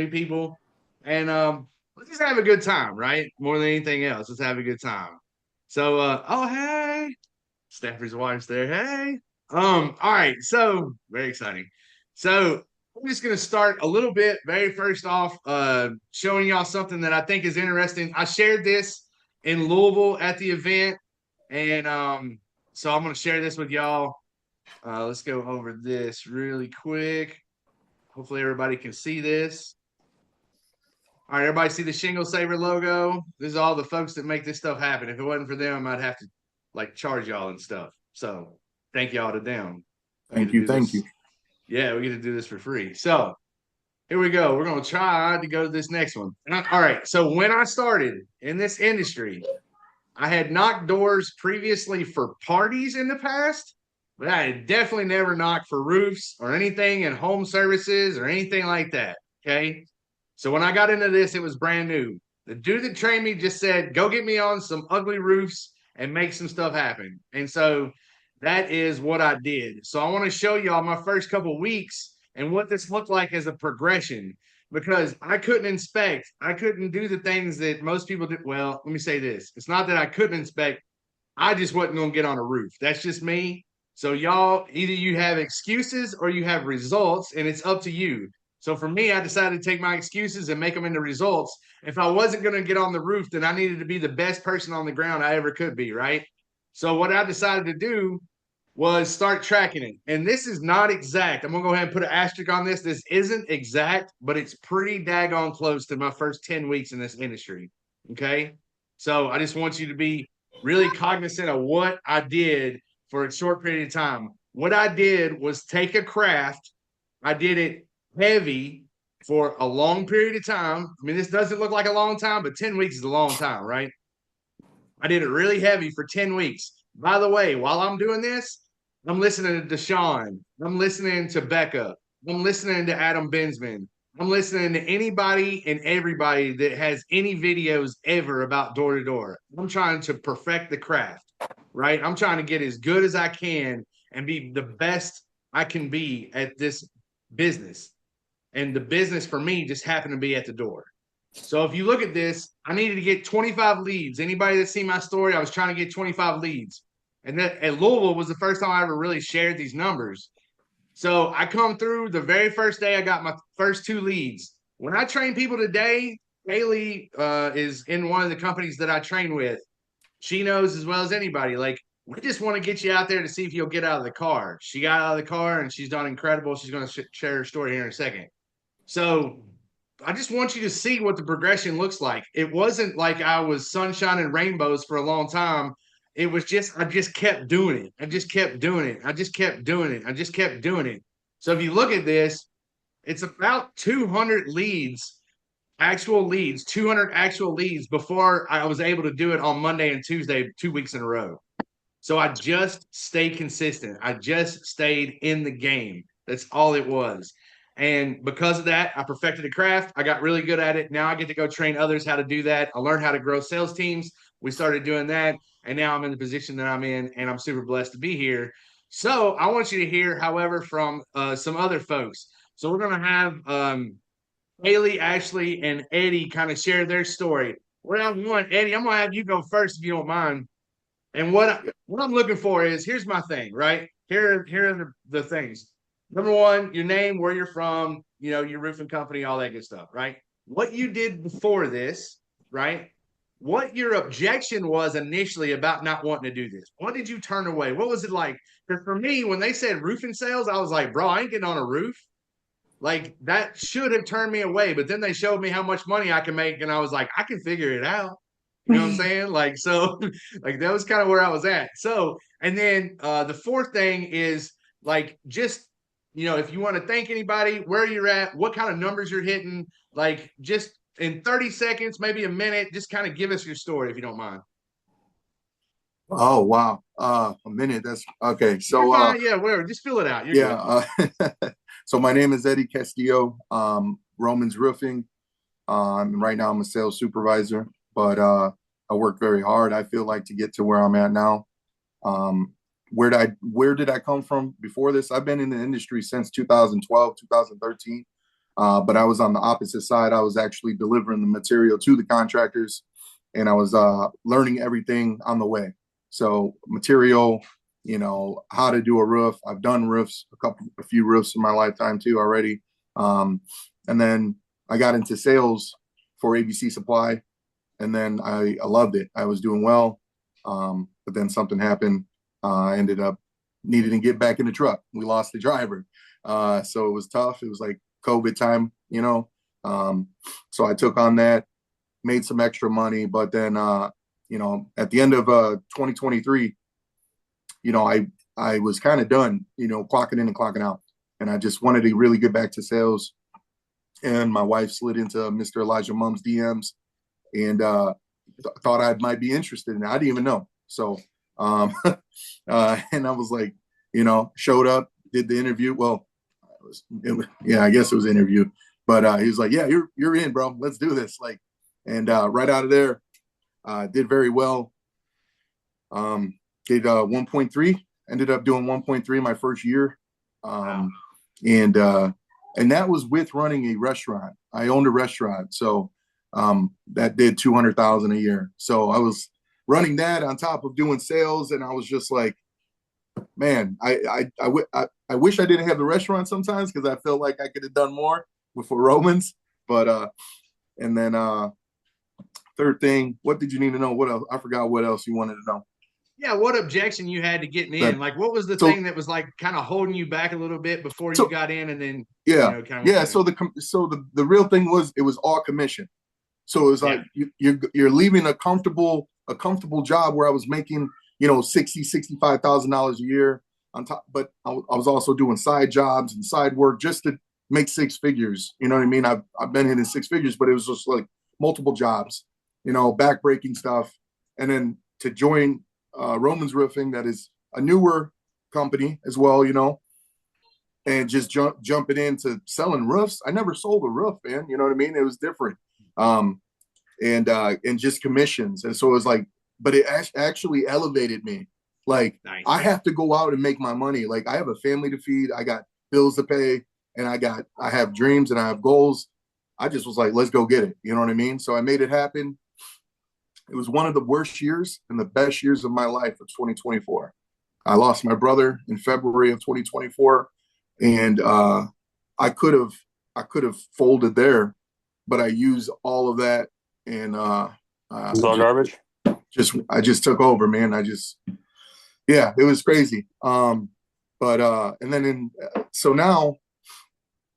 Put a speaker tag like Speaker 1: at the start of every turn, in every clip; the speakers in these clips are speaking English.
Speaker 1: people, and let's just have a good time, right? More than anything else, let's have a good time. So, oh hey, Stephanie's wife's there. Hey, all right. So very exciting. So I'm just gonna start a little bit. Very first off, showing y'all something that I think is interesting. I shared this in Louisville at the event, and so I'm gonna share this with y'all. Let's go over this really quick. Hopefully, everybody can see this. All right, everybody see the Shingle Saver logo? This is all the folks that make this stuff happen. If it wasn't for them, I'd have to like charge y'all and stuff. So thank y'all to them. We get
Speaker 2: Thank
Speaker 1: to
Speaker 2: you.
Speaker 1: do
Speaker 2: Thank you.
Speaker 1: this. Yeah, we get to do this for free. So here we go. We're gonna try to go to this next one. All right. So when I started in this industry, I had knocked doors previously for parties in the past, but I had definitely never knocked for roofs or anything in home services or anything like that. Okay. So when I got into this, it was brand new. The dude that trained me just said, go get me on some ugly roofs and make some stuff happen. And so that is what I did. So I want to show y'all my first couple weeks and what this looked like as a progression because I couldn't inspect. I couldn't do the things that most people do. Well, let me say this. It's not that I couldn't inspect. I just wasn't going to get on a roof. That's just me. So y'all, either you have excuses or you have results, and it's up to you. So for me, I decided to take my excuses and make them into results. If I wasn't going to get on the roof, then I needed to be the best person on the ground I ever could be, right? So what I decided to do was start tracking it. And this is not exact. I'm going to go ahead and put an asterisk on this. This isn't exact, but it's pretty daggone close to my first 10 weeks in this industry. Okay. So I just want you to be really cognizant of what I did for a short period of time. What I did was take a craft, I did it heavy for a long period of time. I mean, this doesn't look like a long time, but 10 weeks is a long time, right? I did it really heavy for 10 weeks. By the way, while I'm doing this, I'm listening to Deshaun. I'm listening to Becca. I'm listening to Adam Bensman. I'm listening to anybody and everybody that has any videos ever about door to door. I'm trying to perfect the craft, right? I'm trying to get as good as I can and be the best I can be at this business. And the business for me just happened to be at the door. So if you look at this, I needed to get 25 leads. Anybody that seen my story, I was trying to get 25 leads. And that at Louisville was the first time I ever really shared these numbers. So I come through the very first day, I got my first two leads. When I train people today, Haley is in one of the companies that I train with. She knows as well as anybody. Like, we just want to get you out there to see if you'll get out of the car. She got out of the car and she's done incredible. She's going to share her story here in a second. So I just want you to see what the progression looks like. It wasn't like I was sunshine and rainbows for a long time. It was just, I just kept doing it. I just kept doing it. I just kept doing it. I just kept doing it. So if you look at this, it's about 200 leads, actual leads, 200 actual leads before I was able to do it on Monday and Tuesday, 2 weeks in a row. So I just stayed consistent. I just stayed in the game. That's all it was. And because of that, I perfected the craft. I got really good at it. Now I get to go train others how to do that. I learned how to grow sales teams. We started doing that. And now I'm in the position that I'm in, and I'm super blessed to be here. So I want you to hear, however, from some other folks. So we're going to have Haley, Ashley, and Eddie kind of share their story. Round one, Eddie, I'm going to have you go first if you don't mind. And what I'm looking for is here's my thing, right? Here are the things. Number one, your name, where you're from, your roofing company, all that good stuff, right? What you did before this, right? What your objection was initially about not wanting to do this. What did you turn away? What was it like? Because for me, when they said roofing sales, I was like, bro, I ain't getting on a roof. Like that should have turned me away. But then they showed me how much money I can make, and I was like, I can figure it out. You know what I'm saying? Like, so, like, that was kind of where I was at. So, and then the fourth thing is like, just, if you want to thank anybody, where you're at, what kind of numbers you're hitting, like, just in 30 seconds, maybe a minute, just kind of give us your story if you don't mind.
Speaker 2: Oh wow. A minute. That's okay.
Speaker 1: You're
Speaker 2: So
Speaker 1: fine. Yeah, whatever. Just fill it out. You're good.
Speaker 2: yeah. So my name is Eddie Castillo. Romans Roofing. Right now I'm a sales supervisor, but I work very hard. I feel like to get to where I'm at now. Where did I come from before this? I've been in the industry since 2012, 2013. But I was on the opposite side. I was actually delivering the material to the contractors, and I was learning everything on the way. So material, how to do a roof. I've done roofs, a few roofs in my lifetime too already. And then I got into sales for ABC Supply, and then I loved it. I was doing well, but then something happened. I ended up needing to get back in the truck. We lost the driver, so it was tough. It was like COVID time, so I took on that, made some extra money, but then at the end of 2023, I was kind of done, clocking in and clocking out, and I just wanted to really get back to sales. And my wife slid into Mr. Elijah Mum's DMs and thought I might be interested in it. I didn't even know. So, and I was like, showed up, did the interview. Well, I guess it was an interview, but he was like, yeah, you're in, bro. Let's do this. And right out of there, did very well. Did 1.3, ended up doing 1.3 my first year. And that was with running a restaurant. I owned a restaurant. So that did 200,000 a year. So I was running that on top of doing sales. And I was just like, man, I wish I didn't have the restaurant sometimes, because I felt like I could have done more before Romans. But and then third thing, what did you need to know? What else? I forgot what else you wanted to know.
Speaker 1: Yeah, what objection you had to getting in? Like, what was the thing that was like kind of holding you back a little bit before you got in, and then
Speaker 2: So the real thing was, it was all commission. So it was like you're leaving a comfortable job where I was making $65,000 a year on top, but I was also doing side jobs and side work just to make six figures. You know what I mean? I've been hitting six figures, but it was just like multiple jobs, backbreaking stuff, and then to join Romans Roofing, that is a newer company as well, and just jumping into selling roofs. I never sold a roof, man. You know what I mean? It was different. And just commissions. And so it was like, but it actually elevated me. Like, nice. I have to go out and make my money. Like, I have a family to feed. I got bills to pay, and I have dreams and I have goals. I just was like, let's go get it. You know what I mean? So I made it happen. It was one of the worst years and the best years of my life of 2024. I lost my brother in February of 2024, and I could have folded there, but I used all of that, and
Speaker 3: it's all garbage.
Speaker 2: I just took over, man. It was crazy. And then so now,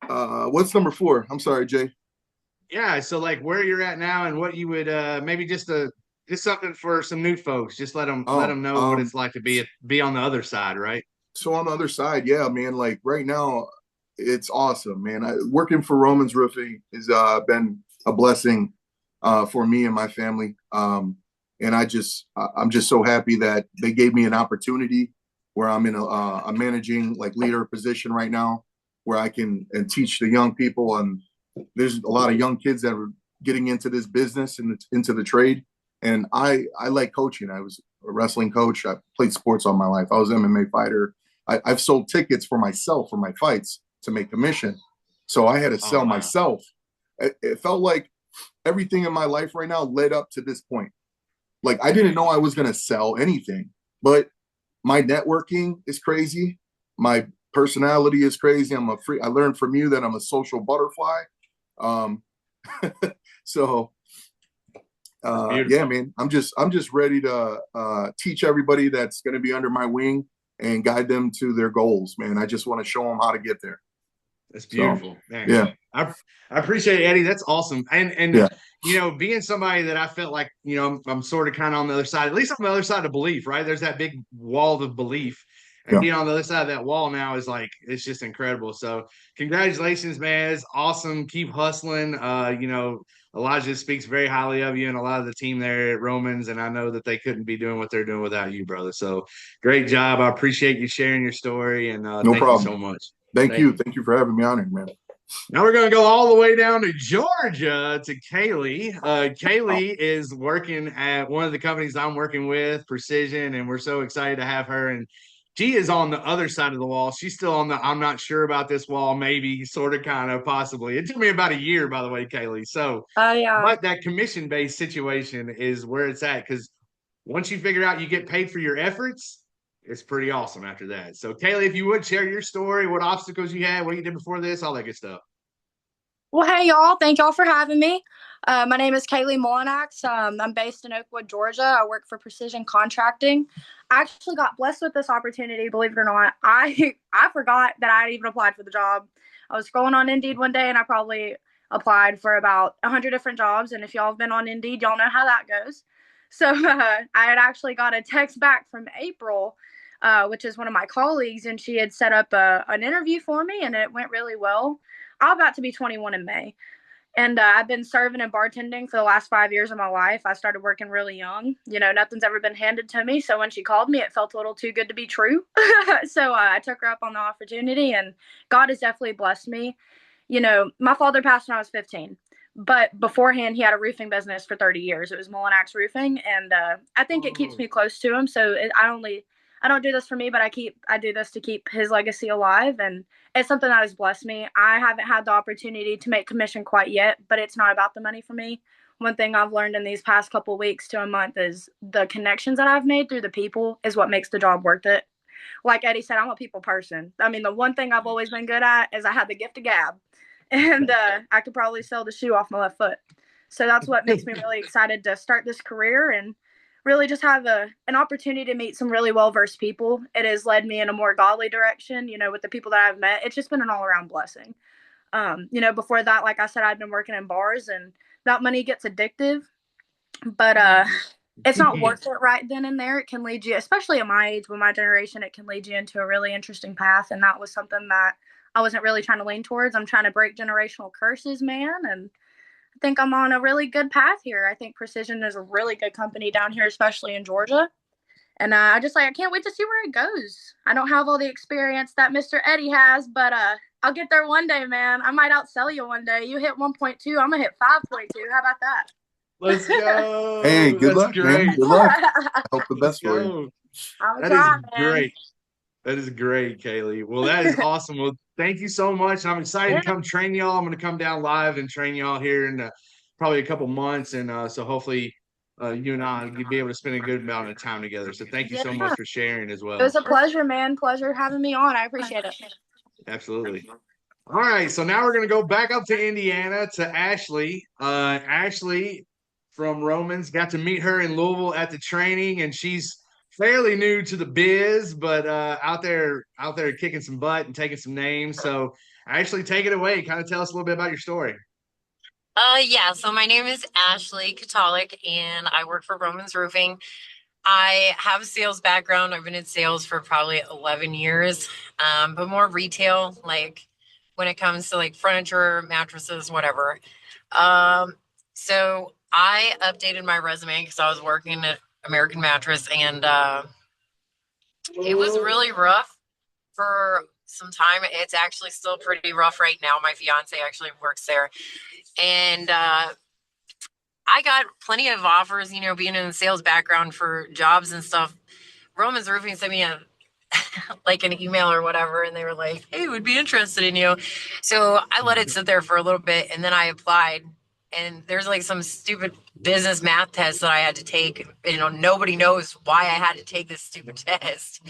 Speaker 2: what's number 4? I'm sorry, Jay.
Speaker 1: Yeah, so like where you're at now, and what you would maybe just something for some new folks. Just let them know what it's like to be on the other side, right?
Speaker 2: So on the other side, yeah, man. Like right now, it's awesome, man. Working for Romans Roofing has been a blessing for me and my family. And I'm just so happy that they gave me an opportunity where I'm in a managing leader position right now, where I can teach the young people. And there's a lot of young kids that are getting into this business and into the trade. And I like coaching. I was a wrestling coach. I played sports all my life. I was an MMA fighter. I've sold tickets for myself for my fights to make commission. So I had to sell myself. It felt like everything in my life right now led up to this point. Like, I didn't know I was going to sell anything, but my networking is crazy. My personality is crazy. I learned from you that I'm a social butterfly. So yeah, man, I'm just ready to teach everybody that's going to be under my wing and guide them to their goals, man. I just want to show them how to get there.
Speaker 1: That's beautiful.
Speaker 2: So, yeah.
Speaker 1: I appreciate it, Eddie. That's awesome. And yeah. Being somebody that I felt like, I'm sort of kind of on the other side, at least on the other side of belief, right? There's that big wall of belief. And being on the other side of that wall now is like, it's just incredible. So congratulations, man. It's awesome. Keep hustling. Elijah speaks very highly of you and a lot of the team there at Romans. And I know that they couldn't be doing what they're doing without you, brother. So great job. I appreciate you sharing your story. And
Speaker 2: no
Speaker 1: thank
Speaker 2: problem.
Speaker 1: You so much.
Speaker 2: Thank you. Thank you for having me on here, man.
Speaker 1: Now we're going to go all the way down to Georgia to Kaylee. Kaylee is working at one of the companies I'm working with, Precision, and we're so excited to have her. And She is on the other side of the wall. She's still on the I'm not sure about this wall, maybe, sort of, kind of, possibly. It took me about a year, by the way, Kaylee. So,
Speaker 4: Yeah.
Speaker 1: but that commission based situation is where it's at because once you figure out you get paid for your efforts, it's pretty awesome after that. So, Kaylee, if you would share your story, what obstacles you had, what you did before this, all that good stuff.
Speaker 4: Well, hey, y'all. Thank y'all for having me. My name is Kaylee Molinax. I'm based in Oakwood, Georgia. I work for Precision Contracting. I actually got blessed with this opportunity, believe it or not. I forgot that I had even applied for the job. I was scrolling on Indeed one day, and I probably applied for about 100 different jobs. And if y'all have been on Indeed, y'all know how that goes. So I had actually got a text back from April, which is one of my colleagues, and she had set up an interview for me, and it went really well. I'm about to be 21 in May. And I've been serving and bartending for the last 5 years of my life. I started working really young. You know, nothing's ever been handed to me. So when she called me, it felt a little too good to be true. So I took her up on the opportunity, and God has definitely blessed me. You know, my father passed when I was 15. But beforehand, he had a roofing business for 30 years. It was Mullinax Roofing. And I think it keeps me close to him. So I don't do this for me, but I do this to keep his legacy alive. And it's something that has blessed me. I haven't had the opportunity to make commission quite yet, but it's not about the money for me. One thing I've learned in these past couple weeks to a month is the connections that I've made through the people is what makes the job worth it. Like Eddie said, I'm a people person. I mean, the one thing I've always been good at is I had the gift of gab, and I could probably sell the shoe off my left foot. So that's what makes me really excited to start this career and really just have an opportunity to meet some really well-versed people. It has led me in a more godly direction, you know, with the people that I've met. It's just been an all-around blessing. You know, before that, like I said, I'd been working in bars, and that money gets addictive, but it's not worth it right then and there. It can lead you, especially at my age, with my generation, it can lead you into a really interesting path, and that was something that I wasn't really trying to lean towards. I'm trying to break generational curses, man, and I think I'm on a really good path here. I think Precision is a really good company down here, especially in Georgia. And I can't wait to see where it goes. I don't have all the experience that Mr. Eddie has, but I'll get there one day, man. I might outsell you one day. You hit 1.2, I'm going to hit 5.2. How about that?
Speaker 1: Let's go.
Speaker 2: Hey, good luck,
Speaker 1: great.
Speaker 2: man. Good luck. I hope the best for you.
Speaker 1: That is great. That is great, Kaylee. Well, that is awesome. Well, thank you so much. I'm excited to come train y'all. I'm going to come down live and train y'all here in probably a couple months. And so hopefully you and I will be able to spend a good amount of time together. So thank you so much for sharing as well.
Speaker 4: It was a pleasure, man. Pleasure having me on. I appreciate it.
Speaker 1: Absolutely. All right. So now we're going to go back up to Indiana to Ashley. Ashley from Romans, got to meet her in Louisville at the training, and she's fairly new to the biz, but out there kicking some butt and taking some names. So Ashley, take it away. Kind of tell us a little bit about your story.
Speaker 5: Yeah, so my name is Ashley Katalik, and I work for Romans Roofing. I have a sales background. I've been in sales for probably 11 years, but more retail, like when it comes to like furniture, mattresses, whatever. So I updated my resume because I was working at American Mattress, and it was really rough for some time. It's actually still pretty rough right now. My fiance actually works there, and I got plenty of offers, you know, being in the sales background for jobs and stuff. Romans Roofing sent me a like an email or whatever, and they were like, hey, we'd be interested in you. So I let it sit there for a little bit, and then I applied. And there's like some stupid business math test that I had to take. You know, nobody knows why I had to take this stupid test.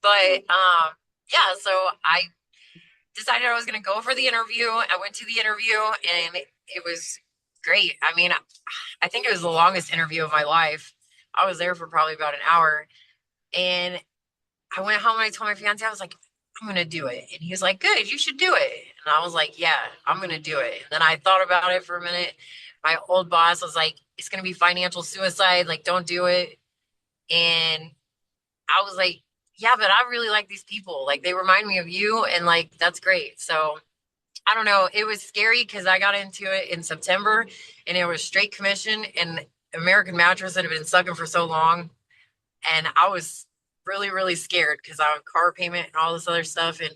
Speaker 5: But yeah, so I decided I was going to go for the interview. I went to the interview, and it was great. I mean, I think it was the longest interview of my life. I was there for probably about an hour, and I went home and I told my fiance, I was like, I'm going to do it. And he was like, good, you should do it. And I was like, yeah, I'm going to do it. And then I thought about it for a minute. My old boss was like, it's going to be financial suicide. Like, don't do it. And I was like, yeah, but I really like these people. Like, they remind me of you. And like, that's great. So I don't know. It was scary because I got into it in September, and it was straight commission, and American Mattress had been sucking for so long. And I was really, really scared because I had car payment and all this other stuff. And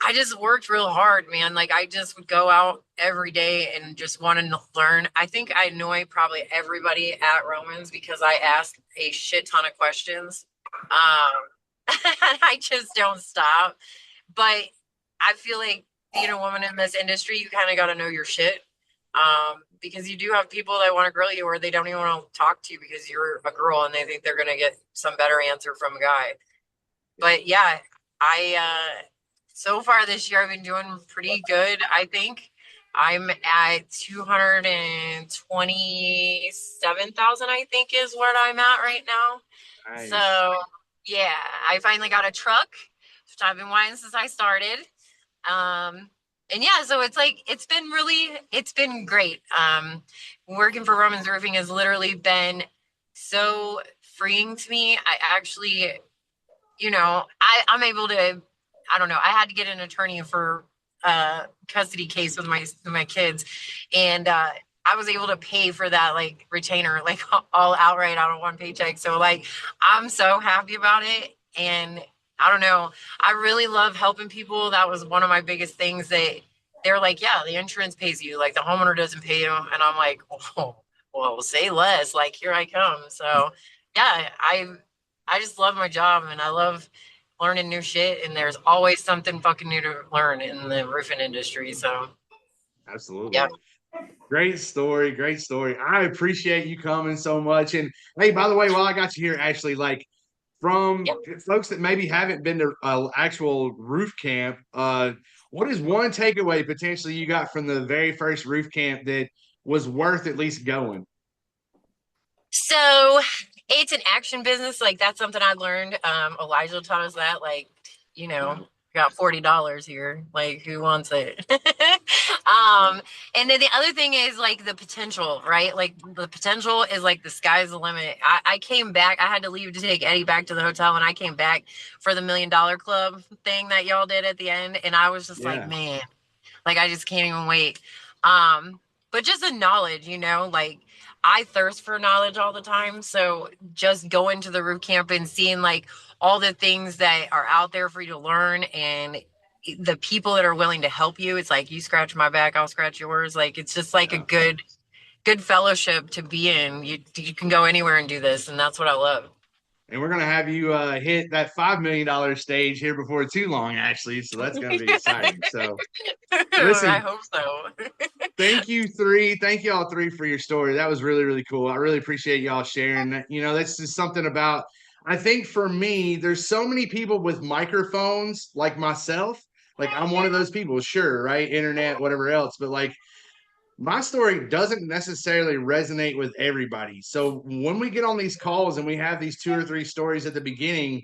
Speaker 5: I just worked real hard, man. Like, I just would go out every day and just wanted to learn. I think I annoy probably everybody at Romans because I ask a shit ton of questions. and I just don't stop. But I feel like being a woman in this industry, you kind of got to know your shit. Because you do have people that want to grill you or they don't even want to talk to you because you're a girl and they think they're going to get some better answer from a guy. But yeah, so far this year, I've been doing pretty good. I think I'm at 227,000, I think is what I'm at right now.
Speaker 1: Nice.
Speaker 5: So yeah, I finally got a truck, which I've been wanting since I started. And yeah, so it's like, it's been great. Working for Roman's Roofing has literally been so freeing to me. I actually, I'm able to, I don't know, I had to get an attorney for custody case with my kids. And I was able to pay for that like retainer, like all outright out of one paycheck. So like, I'm so happy about it. And I don't know, I really love helping people. That was one of my biggest things that they're like, yeah, the insurance pays you, like the homeowner doesn't pay you. And I'm like, oh, well, say less, like here I come. So yeah, I just love my job and I love learning new shit. And there's always something fucking new to learn in the roofing industry. So
Speaker 1: Absolutely.
Speaker 5: yeah.
Speaker 1: Great story. Great story. I appreciate you coming so much. And hey, by the way, while I got you here, actually, like from folks that maybe haven't been to actual roof camp, what is one takeaway potentially you got from the very first roof camp that was worth at least going?
Speaker 5: So it's an action business. Like that's something I learned. Elijah taught us that, like, got $40 here. Like who wants it? And then the other thing is like the potential, right? Like the potential is like the sky's the limit. I came back. I had to leave to take Eddie back to the hotel and I came back for the $1 Million Club thing that y'all did at the end. And I was just like, man, like I just can't even wait. But just the knowledge, like I thirst for knowledge all the time. So just going to the roof camp and seeing like all the things that are out there for you to learn and the people that are willing to help you. It's like you scratch my back, I'll scratch yours. Like it's just like a good fellowship to be in. You can go anywhere and do this, and that's what I love.
Speaker 1: And we're going to have you hit that $5 million stage here before too long, actually. So that's going to be exciting. So listen,
Speaker 5: I hope so.
Speaker 1: Thank you all three for your story. That was really, really cool. I really appreciate y'all sharing that. That's just something about, I think for me, there's so many people with microphones like myself. Like I'm one of those people, sure, right? Internet, whatever else. But like my story doesn't necessarily resonate with everybody. So when we get on these calls and we have these 2 or 3 stories at the beginning,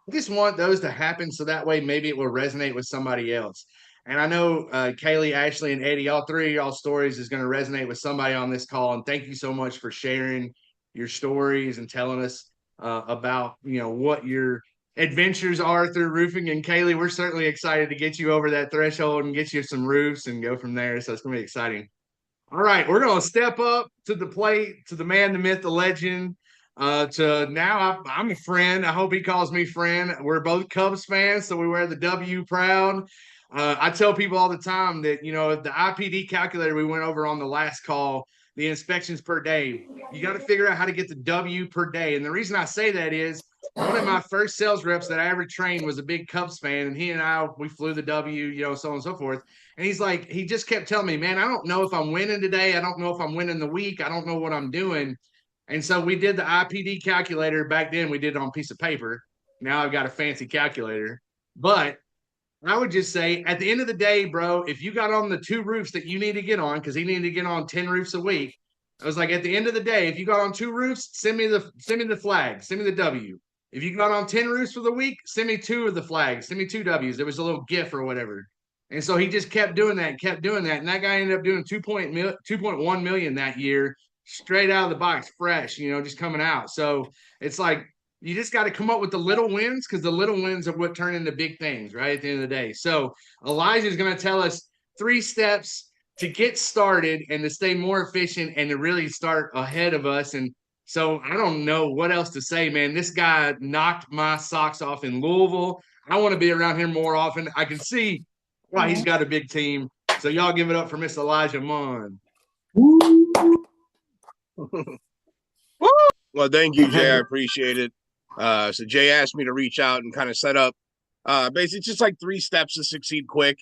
Speaker 1: I just want those to happen so that way maybe it will resonate with somebody else. And I know Kaylee, Ashley, and Eddie, all 3 of y'all stories is going to resonate with somebody on this call. And thank you so much for sharing your stories and telling us about, what your adventures are through roofing. And Kaylee, we're certainly excited to get you over that threshold and get you some roofs and go from there. So it's going to be exciting. All right, we're going to step up to the plate, to the man, the myth, the legend. To now, I'm a friend. I hope he calls me friend. We're both Cubs fans, so we wear the W proud. I tell people all the time that, the IPD calculator we went over on the last call, the inspections per day, you got to figure out how to get the W per day. And the reason I say that is one of my first sales reps that I ever trained was a big Cubs fan, and he and I, we flew the W, so on and so forth. And he's like, he just kept telling me, man, I don't know if I'm winning today. I don't know if I'm winning the week. I don't know what I'm doing. And so we did the IPD calculator. Back then we did it on a piece of paper. Now I've got a fancy calculator. But I would just say at the end of the day, bro, if you got on the 2 roofs that you need to get on, because he needed to get on 10 roofs a week, I was like, at the end of the day, if you got on 2 roofs, send me the flag, send me the W. If you got on 10 roofs for the week, send me 2 of the flags, send me 2 W's. It was a little GIF or whatever. And so he just kept doing that. And that guy ended up doing 2.1 million that year, straight out of the box, fresh, just coming out. So it's like, you just got to come up with the little wins, because the little wins are what turn into big things, right? At the end of the day. So Elijah is going to tell us 3 steps to get started and to stay more efficient and to really start ahead of us. And so I don't know what else to say, man. This guy knocked my socks off in Louisville. I want to be around here more often. I can see why he's got a big team. So y'all give it up for Miss Elijah Munn.
Speaker 6: Well, thank you, Jay. I appreciate it. So Jay asked me to reach out and kind of set up basically just like 3 steps to succeed quick.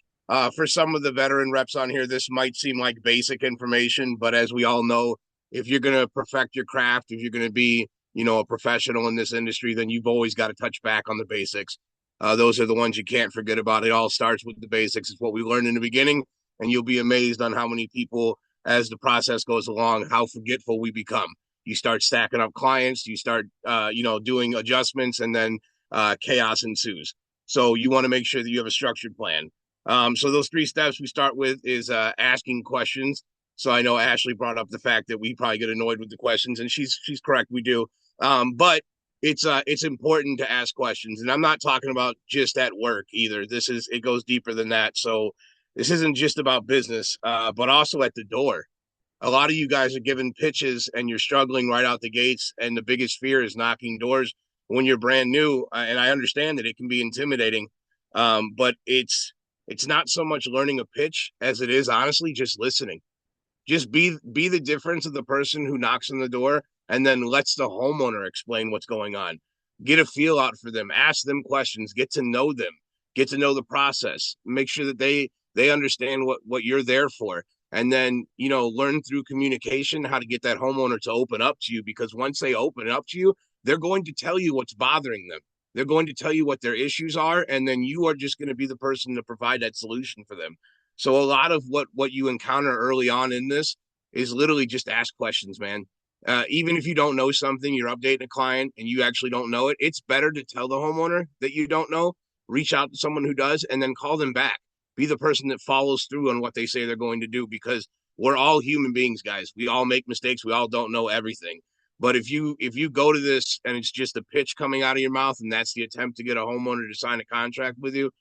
Speaker 6: For some of the veteran reps on here, this might seem like basic information, but as we all know, if you're going to perfect your craft, if you're going to be, a professional in this industry, then you've always got to touch back on the basics. Those are the ones you can't forget about. It all starts with the basics. It's what we learned in the beginning, and you'll be amazed on how many people, as the process goes along, how forgetful we become. You start stacking up clients, you start, doing adjustments, and then chaos ensues. So you want to make sure that you have a structured plan. So those 3 steps we start with is asking questions. So I know Ashley brought up the fact that we probably get annoyed with the questions, and she's correct. We do, but it's important to ask questions, and I'm not talking about just at work either. It goes deeper than that. So this isn't just about business, but also at the door. A lot of you guys are giving pitches and you're struggling right out the gates, and the biggest fear is knocking doors when you're brand new. And I understand that it can be intimidating, but it's not so much learning a pitch as it is honestly just listening. Just be the difference of the person who knocks on the door and then lets the homeowner explain what's going on. Get a feel out for them, ask them questions, get to know them, get to know the process, make sure that they understand what you're there for. And then, learn through communication how to get that homeowner to open up to you, because once they open up to you, they're going to tell you what's bothering them. They're going to tell you what their issues are, and then you are just going to be the person to provide that solution for them. So a lot of what you encounter early on in this is literally just ask questions, man. Even if you don't know something, you're updating a client and you actually don't know it, it's better to tell the homeowner that you don't know, reach out to someone who does, and then call them back. Be the person that follows through on what they say they're going to do, because we're all human beings, guys. We all make mistakes. We all don't know everything. But if you go to this and it's just a pitch coming out of your mouth and that's the attempt to get a homeowner to sign a contract with you,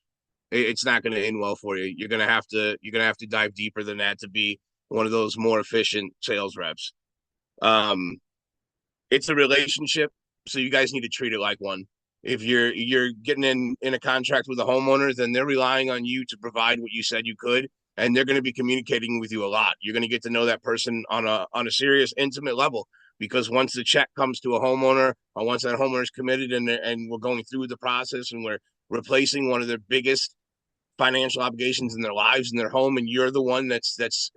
Speaker 6: it's not going to end well for you. You're going to have to dive deeper than that to be one of those more efficient sales reps. It's a relationship, so you guys need to treat it like one. If you're getting in a contract with a homeowner, then they're relying on you to provide what you said you could, and they're going to be communicating with you a lot. You're going to get to know that person on a serious, intimate level, because once the check comes to a homeowner, or once that homeowner is committed and we're going through the process and we're replacing one of their biggest financial obligations in their lives and their home, and you're the one that's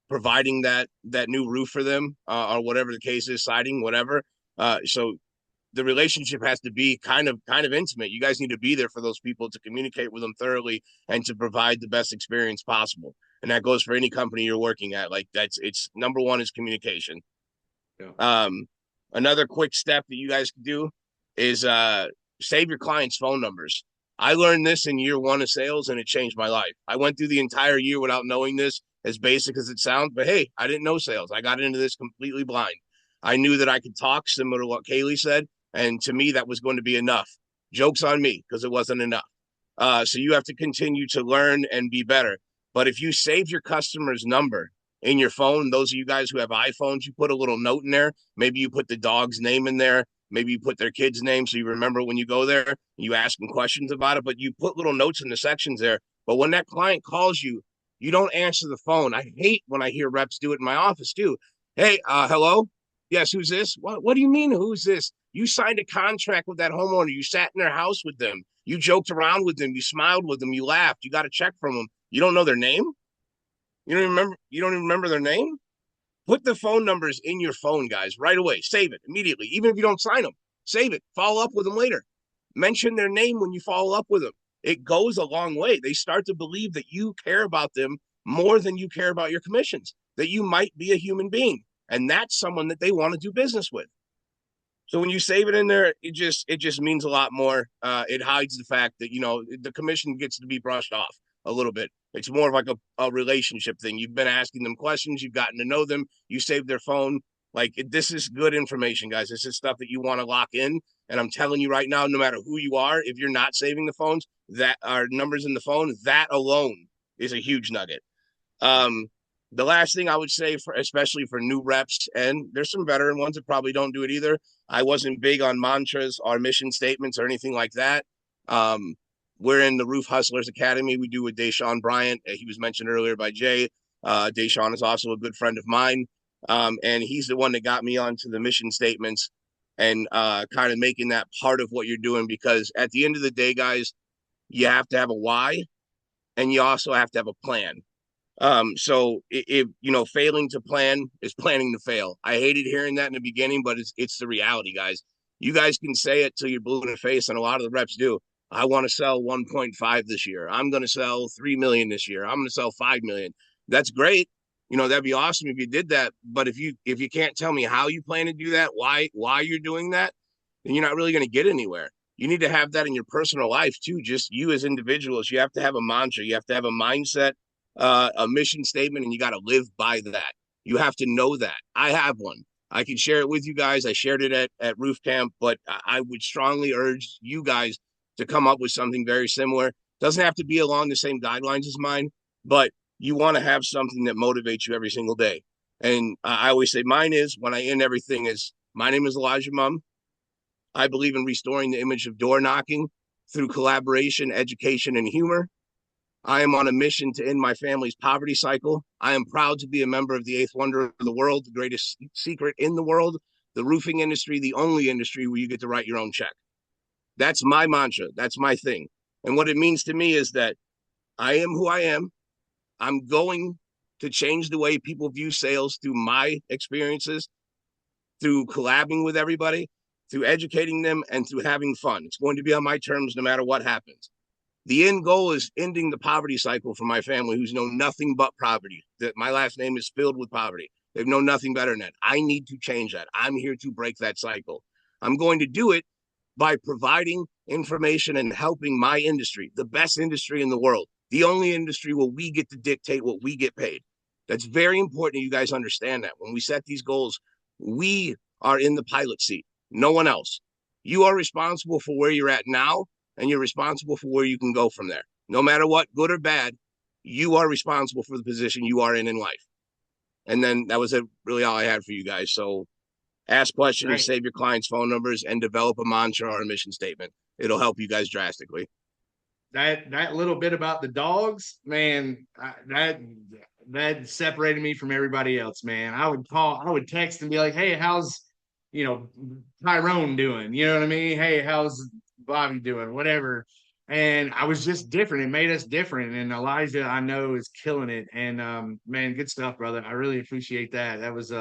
Speaker 6: providing that new roof for them, or whatever the case is, siding, whatever. So the relationship has to be kind of intimate. You guys need to be there for those people, to communicate with them thoroughly and to provide the best experience possible. And that goes for any company you're working at. Like, it's number one is communication. Yeah. Another quick step that you guys can do is save your clients' phone numbers. I learned this in year 1 of sales, and it changed my life. I went through the entire year without knowing this, as basic as it sounds, but hey, I didn't know sales. I got into this completely blind. I knew that I could talk, similar to what Kaylee said, and to me, that was going to be enough. Joke's on me, because it wasn't enough. So you have to continue to learn and be better. But if you save your customer's number in your phone, those of you guys who have iPhones, you put a little note in there. Maybe you put the dog's name in there. Maybe you put their kid's name so you remember when you go there. You ask them questions about it, but you put little notes in the sections there. But when that client calls you, you don't answer the phone. I hate when I hear reps do it in my office too. Hey, hello? Yes, who's this? What do you mean, who's this? You signed a contract with that homeowner. You sat in their house with them. You joked around with them. You smiled with them. You laughed. You got a check from them. You don't know their name? You don't even remember their name? Put the phone numbers in your phone, guys, right away. Save it immediately. Even if you don't sign them, save it. Follow up with them later. Mention their name when you follow up with them. It goes a long way. They start to believe that you care about them more than you care about your commissions, that you might be a human being, and that's someone that they want to do business with. So when you save it in there, it just means a lot more. It hides the fact that, the commission gets to be brushed off a little bit. It's more of like a relationship thing. You've been asking them questions. You've gotten to know them. You saved their phone. This is good information, guys. This is stuff that you want to lock in. And I'm telling you right now, no matter who you are, if you're not saving the phones, that are numbers in the phone, that alone is a huge nugget. The last thing I would say, especially for new reps, and there's some veteran ones that probably don't do it either. I wasn't big on mantras or mission statements or anything like that. We're in the Roof Hustlers Academy. We do with Deshaun Bryant. He was mentioned earlier by Jay. Deshaun is also a good friend of mine. And he's the one that got me onto the mission statements. and kind of making that part of what you're doing, because at the end of the day, guys, you have to have a why, and you also have to have a plan. So if you know, failing to plan is planning to fail. I hated hearing that in the beginning, but it's the reality, guys. You guys can say it till you're blue in the face, and a lot of the reps do. I want to sell 1.5 this year. I'm going to sell 3 million this year. I'm going to sell 5 million. That's great. You know, that'd be awesome if you did that. But if you can't tell me how you plan to do that, why you're doing that, then you're not really going to get anywhere. You need to have that in your personal life too. Just you as individuals, you have to have a mantra. You have to have a mindset, a mission statement, and you got to live by that. You have to know that. I have one. I can share it with you guys. I shared it at RoofCamp, but I would strongly urge you guys to come up with something very similar. Doesn't have to be along the same guidelines as mine, but you want to have something that motivates you every single day. And I always say mine is, when I end everything, is my name is Elijah Mum. I believe in restoring the image of door knocking through collaboration, education, and humor. I am on a mission to end my family's poverty cycle. I am proud to be a member of the eighth wonder of the world, the greatest secret in the world, the roofing industry, the only industry where you get to write your own check. That's my mantra. That's my thing. And what it means to me is that I am who I am. I'm going to change the way people view sales through my experiences, through collabing with everybody, through educating them, and through having fun. It's going to be on my terms no matter what happens. The end goal is ending the poverty cycle for my family, who's known nothing but poverty. That my last name is filled with poverty. They've known nothing better than that. I need to change that. I'm here to break that cycle. I'm going to do it by providing information and helping my industry, the best industry in the world, the only industry where we get to dictate what we get paid. That's very important you guys understand that. When we set these goals, we are in the pilot seat, no one else. You are responsible for where you're at now, and you're responsible for where you can go from there. No matter what, good or bad, you are responsible for the position you are in life. And then that was really all I had for you guys. So ask questions, right. Save your clients' phone numbers, and develop a mantra or a mission statement. It'll help you guys drastically.
Speaker 1: That little bit about the dogs, man, that separated me from everybody else, man. I would text and be like, hey, how's, Tyrone doing? You know what I mean? Hey, how's Bobby doing? Whatever. And I was just different. It made us different. And Elijah, I know, is killing it. And man, good stuff, brother. I really appreciate that. That was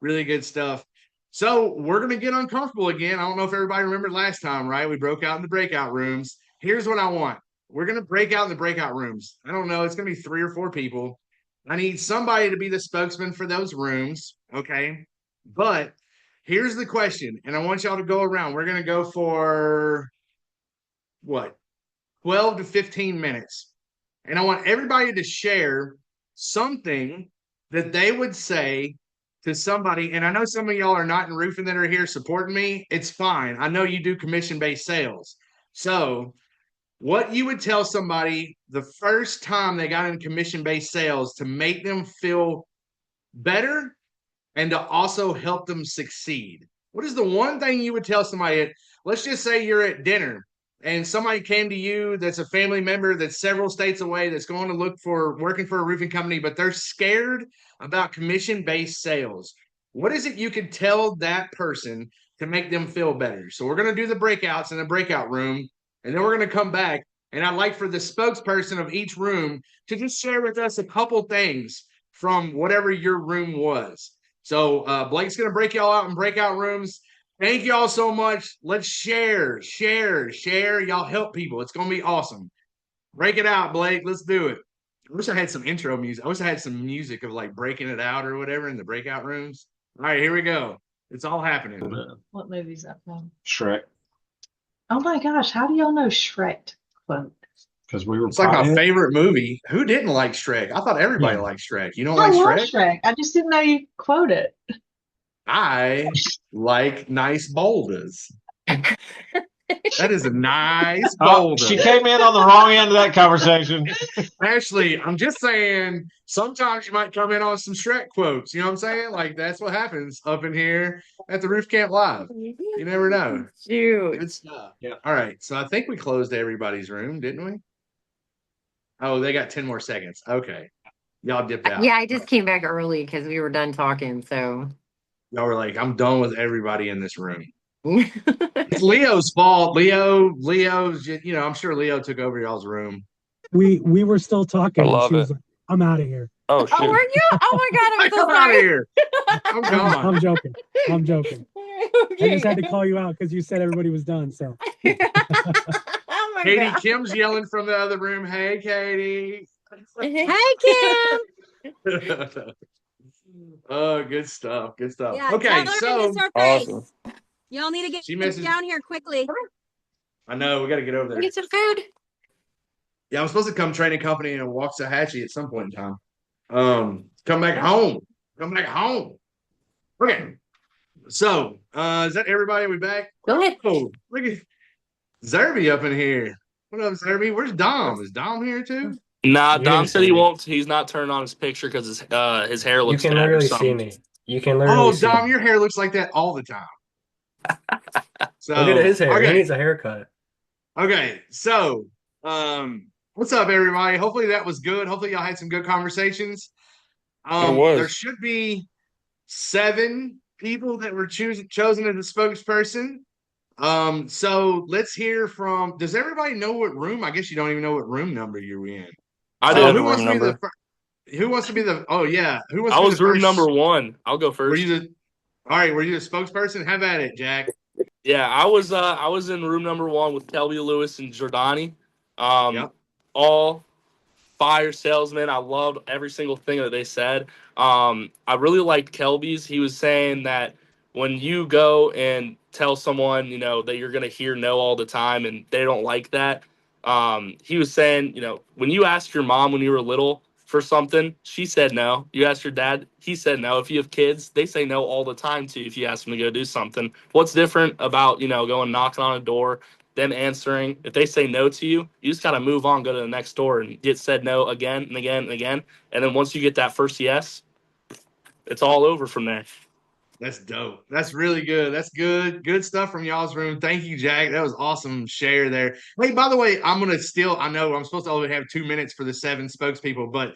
Speaker 1: really good stuff. So we're gonna get uncomfortable again. I don't know if everybody remembered last time, right? We broke out in the breakout rooms. Here's what I want. We're gonna break out in the breakout rooms. I don't know, it's gonna be 3 or 4 people. I need somebody to be the spokesman for those rooms. Okay. But here's the question, and I want y'all to go around. We're gonna go for what? 12 to 15 minutes. And I want everybody to share something that they would say to somebody. And I know some of y'all are not in roofing that are here supporting me. It's fine. I know you do commission-based sales. So what you would tell somebody the first time they got in commission-based sales to make them feel better and to also help them succeed. What is the one thing you would tell somebody? Let's just say you're at dinner and somebody came to you that's a family member that's several states away that's going to look for working for a roofing company, but they're scared about commission-based sales. What is it you could tell that person to make them feel better? So we're going to do the breakouts in the breakout room, and then we're going to come back. And I'd like for the spokesperson of each room to just share with us a couple things from whatever your room was. So Blake's going to break y'all out in breakout rooms. Thank y'all so much. Let's share. Y'all help people. It's going to be awesome. Break it out, Blake. Let's do it. I wish I had some intro music. I wish I had some music of like breaking it out or whatever in the breakout rooms. All right, here we go. It's all happening.
Speaker 7: What movie is that from?
Speaker 3: Shrek.
Speaker 7: Oh my gosh, how do y'all know Shrek quote?
Speaker 3: Because we were.
Speaker 1: It's like my favorite movie. Who didn't like Shrek? I thought everybody liked Shrek. You don't like Shrek?
Speaker 7: Shrek? I just didn't know you quote it.
Speaker 1: I like nice boulders. That is a nice boulder.
Speaker 3: She came in on the wrong end of that conversation.
Speaker 1: Ashley, I'm just saying, sometimes you might come in on some Shrek quotes. You know what I'm saying? Like, that's what happens up in here at the RoofCamp Live. You never know.
Speaker 5: Shoot.
Speaker 1: Good stuff. Yeah. All right. So I think we closed everybody's room, didn't we? Oh, they got 10 more seconds. Okay. Y'all dipped out.
Speaker 5: Yeah, I just came back early because we were done talking. So
Speaker 1: y'all were like, I'm done with everybody in this room. It's Leo's fault. Leo's, I'm sure Leo took over y'all's room.
Speaker 8: We were still talking.
Speaker 9: I
Speaker 8: And
Speaker 9: love
Speaker 8: she was
Speaker 9: it.
Speaker 8: like, "I'm out of here."
Speaker 9: Oh
Speaker 5: Oh,
Speaker 9: shoot.
Speaker 5: were you? Oh my God, I'm
Speaker 1: Like,
Speaker 5: so
Speaker 1: I'm out of
Speaker 5: sorry.
Speaker 1: here. I'm gone.
Speaker 8: I'm joking. I'm joking.
Speaker 5: Okay.
Speaker 8: I just had to call you out because you said everybody was done. So
Speaker 5: Oh my
Speaker 1: Katie,
Speaker 5: God.
Speaker 1: Kim's yelling from the other room. Hey, Katie.
Speaker 5: Hey, Kim.
Speaker 1: Oh, good stuff. Good stuff.
Speaker 10: Yeah,
Speaker 1: Okay,
Speaker 10: tell her
Speaker 1: so
Speaker 10: to miss our
Speaker 9: Awesome.
Speaker 10: face. Y'all need to get
Speaker 1: she misses.
Speaker 10: down here quickly.
Speaker 1: I know we got to get over there.
Speaker 5: Get some food.
Speaker 1: Yeah, I'm supposed to come train a company in Waxahachie at some point in time. Come back home. Come back home. Okay. So, is that everybody? We back?
Speaker 5: Go ahead.
Speaker 1: Oh, look at Zerby up in here. What up, Zerby? Where's Dom? Is Dom here too?
Speaker 11: Nah,
Speaker 12: You
Speaker 11: Dom
Speaker 12: didn't
Speaker 11: said
Speaker 12: see
Speaker 11: he
Speaker 12: me.
Speaker 11: won't. He's not turning on his picture because his hair
Speaker 12: You
Speaker 11: looks
Speaker 12: can
Speaker 11: bad or
Speaker 12: literally see
Speaker 11: something.
Speaker 12: me. You can literally
Speaker 1: Oh,
Speaker 12: see
Speaker 1: Dom,
Speaker 12: me.
Speaker 1: your hair looks like that all the time. So
Speaker 12: Look at his hair.
Speaker 1: Okay.
Speaker 12: He needs a haircut.
Speaker 1: Okay, so what's up, everybody? Hopefully that was good. Hopefully y'all had some good conversations.
Speaker 9: It was.
Speaker 1: There should be 7 people that were chosen as a spokesperson. So let's hear from. Does everybody know what room? I guess you don't even know what room number you're in.
Speaker 11: I
Speaker 1: So
Speaker 11: did.
Speaker 1: who
Speaker 9: room
Speaker 1: wants to be the?
Speaker 9: number.
Speaker 1: Who wants to be the? Oh yeah, who wants
Speaker 11: I
Speaker 1: to be
Speaker 11: was
Speaker 1: the
Speaker 11: room
Speaker 1: first?
Speaker 11: number 1. I'll go
Speaker 1: Were
Speaker 11: first.
Speaker 1: you the? All right, were you the spokesperson? Have at it, Jack.
Speaker 11: Yeah, I was in room number 1 with Kelby Lewis and Giordani.
Speaker 1: Yep.
Speaker 11: All fire salesmen. I loved every single thing that they said. I really liked Kelby's. He was saying that when you go and tell someone, that you're going to hear no all the time and they don't like that, he was saying, when you asked your mom when you were little for something, she said no. You asked your dad, he said no. If you have kids, they say no all the time too if you ask them to go do something. What's different about, going knocking on a door, them answering? If they say no to you, you just got to move on, go to the next door and get said no again and again and again. And then once you get that first yes, it's all over from there.
Speaker 1: That's dope. That's really good. That's good. Good stuff from y'all's room. Thank you, Jack. That was awesome share there. Hey, by the way, I'm gonna steal. I know I'm supposed to only have 2 minutes for the 7 spokespeople, but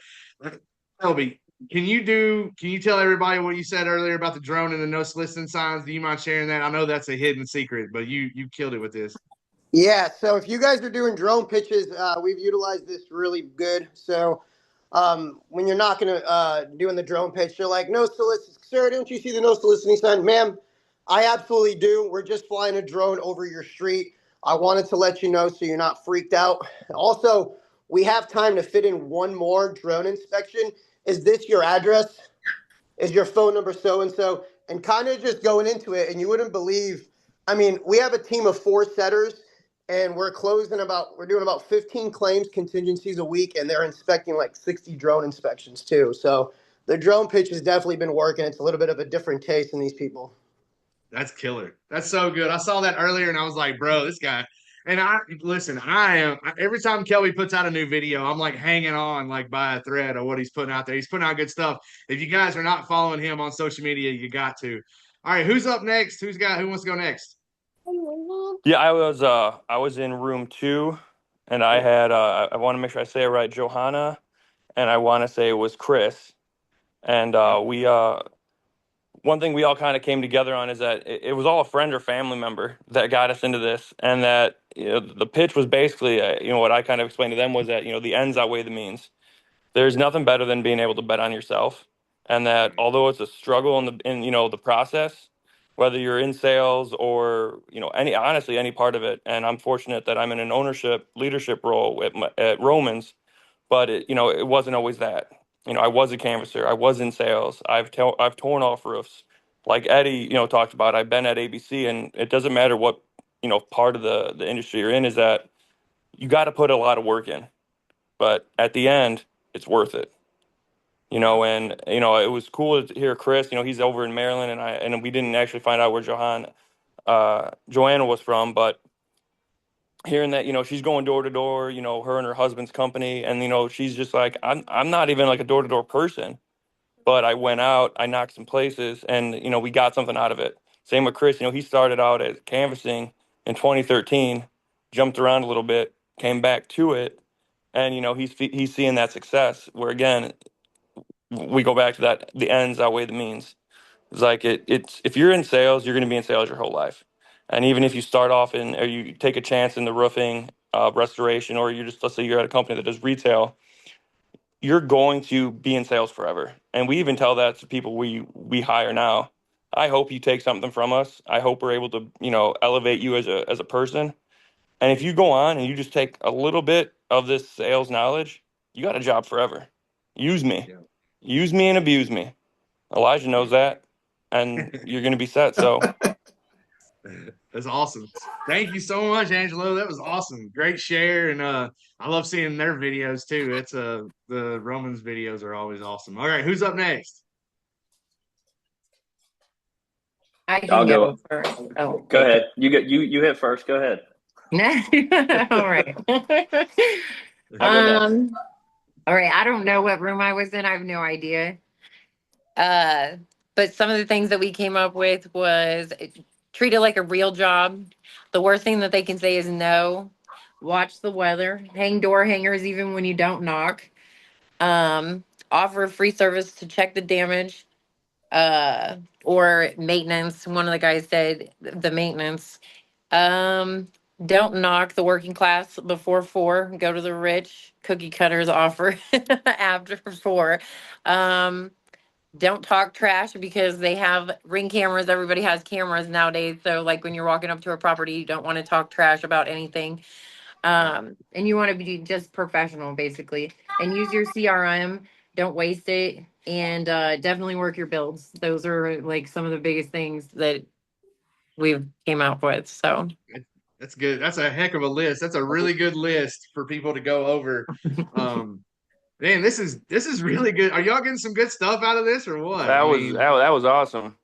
Speaker 1: Elby, can you tell everybody what you said earlier about the drone and the no soliciting signs? Do you mind sharing that? I know that's a hidden secret, but you killed it with this.
Speaker 13: Yeah, so if you guys are doing drone pitches, we've utilized this really good. So when you're not doing the drone pitch, you're like, no soliciting, sir, don't you see the no soliciting sign? Ma'am, I absolutely do. We're just flying a drone over your street. I wanted to let you know so you're not freaked out. Also, we have time to fit in one more drone inspection. Is this your address? Is your phone number so-and-so? And kind of just going into it, and you wouldn't believe, we have a team of 4 setters, and we're doing about 15 claims contingencies a week, and they're inspecting like 60 drone inspections too. So the drone pitch has definitely been working. It's a little bit of a different taste in these people.
Speaker 1: That's killer. That's so good. I saw that earlier and I was like, bro, this guy. And every time Kelly puts out a new video, I'm like hanging on like by a thread of what he's putting out there. He's putting out good stuff. If you guys are not following him on social media, you got to. All right, who's up next? Who wants to go next?
Speaker 9: Yeah, I was in room 2, and I had I want to make sure I say it right, Johanna, and I want to say it was Chris, and we one thing we all kind of came together on is that it was all a friend or family member that got us into this, and that the pitch was basically what I kind of explained to them was that the ends outweigh the means. There's nothing better than being able to bet on yourself, and that although it's a struggle in the process, whether you're in sales or any part of it, and I'm fortunate that I'm in an ownership leadership role at Romans, but it wasn't always that. I was a canvasser. I was in sales. I've torn off roofs, like Eddie talked about. I've been at ABC, and it doesn't matter what part of the industry you're in, is that you got to put a lot of work in, but at the end, it's worth it. And it was cool to hear Chris. He's over in Maryland, and we didn't actually find out where Joanna was from, but hearing that she's going door to door, her and her husband's company, and she's just like, I'm not even like a door to door person, but I went out, I knocked some places, and we got something out of it. Same with Chris. He started out as canvassing in 2013, jumped around a little bit, came back to it, and he's seeing that success. Where again, we go back to that: the ends outweigh the means. It's like it's if you're in sales, you're going to be in sales your whole life. And even if you start off in, or you take a chance in the roofing, restoration, or you just, let's say you're at a company that does retail, you're going to be in sales forever. And we even tell that to people we hire now. I hope you take something from us. I hope we're able to, elevate you as a person. And if you go on and you just take a little bit of this sales knowledge, you got a job forever. Use me.
Speaker 1: Yeah.
Speaker 9: Use me and abuse me. Elijah knows that, and you're going to be set. So
Speaker 1: That's awesome. Thank you so much, Angelo. That was awesome. Great share. And I love seeing their videos too. It's the Romans videos are always awesome. All right, who's up next?
Speaker 5: I can
Speaker 12: I'll
Speaker 5: go
Speaker 12: go.
Speaker 5: first. Oh,
Speaker 12: Go ahead. You hit first. Go ahead.
Speaker 5: all right. All right. I don't know what room I was in. I have no idea. But some of the things that we came up with was treat it like a real job. The worst thing that they can say is no. Watch the weather. Hang door hangers even when you don't knock. Offer a free service to check the damage. Or maintenance. One of the guys said the maintenance. Don't knock the working class before 4. Go to the rich. Cookie cutters offer after 4. Don't talk trash because they have ring cameras. Everybody has cameras nowadays. So like when you're walking up to a property, you don't want to talk trash about anything. And you want to be just professional basically, and use your CRM. Don't waste it. And definitely work your builds. Those are like some of the biggest things that we've came out with. So
Speaker 1: That's good. That's a heck of a list. That's a really good list for people to go over. Man, this is really good. Are y'all getting some good stuff out of this or what?
Speaker 9: that was awesome.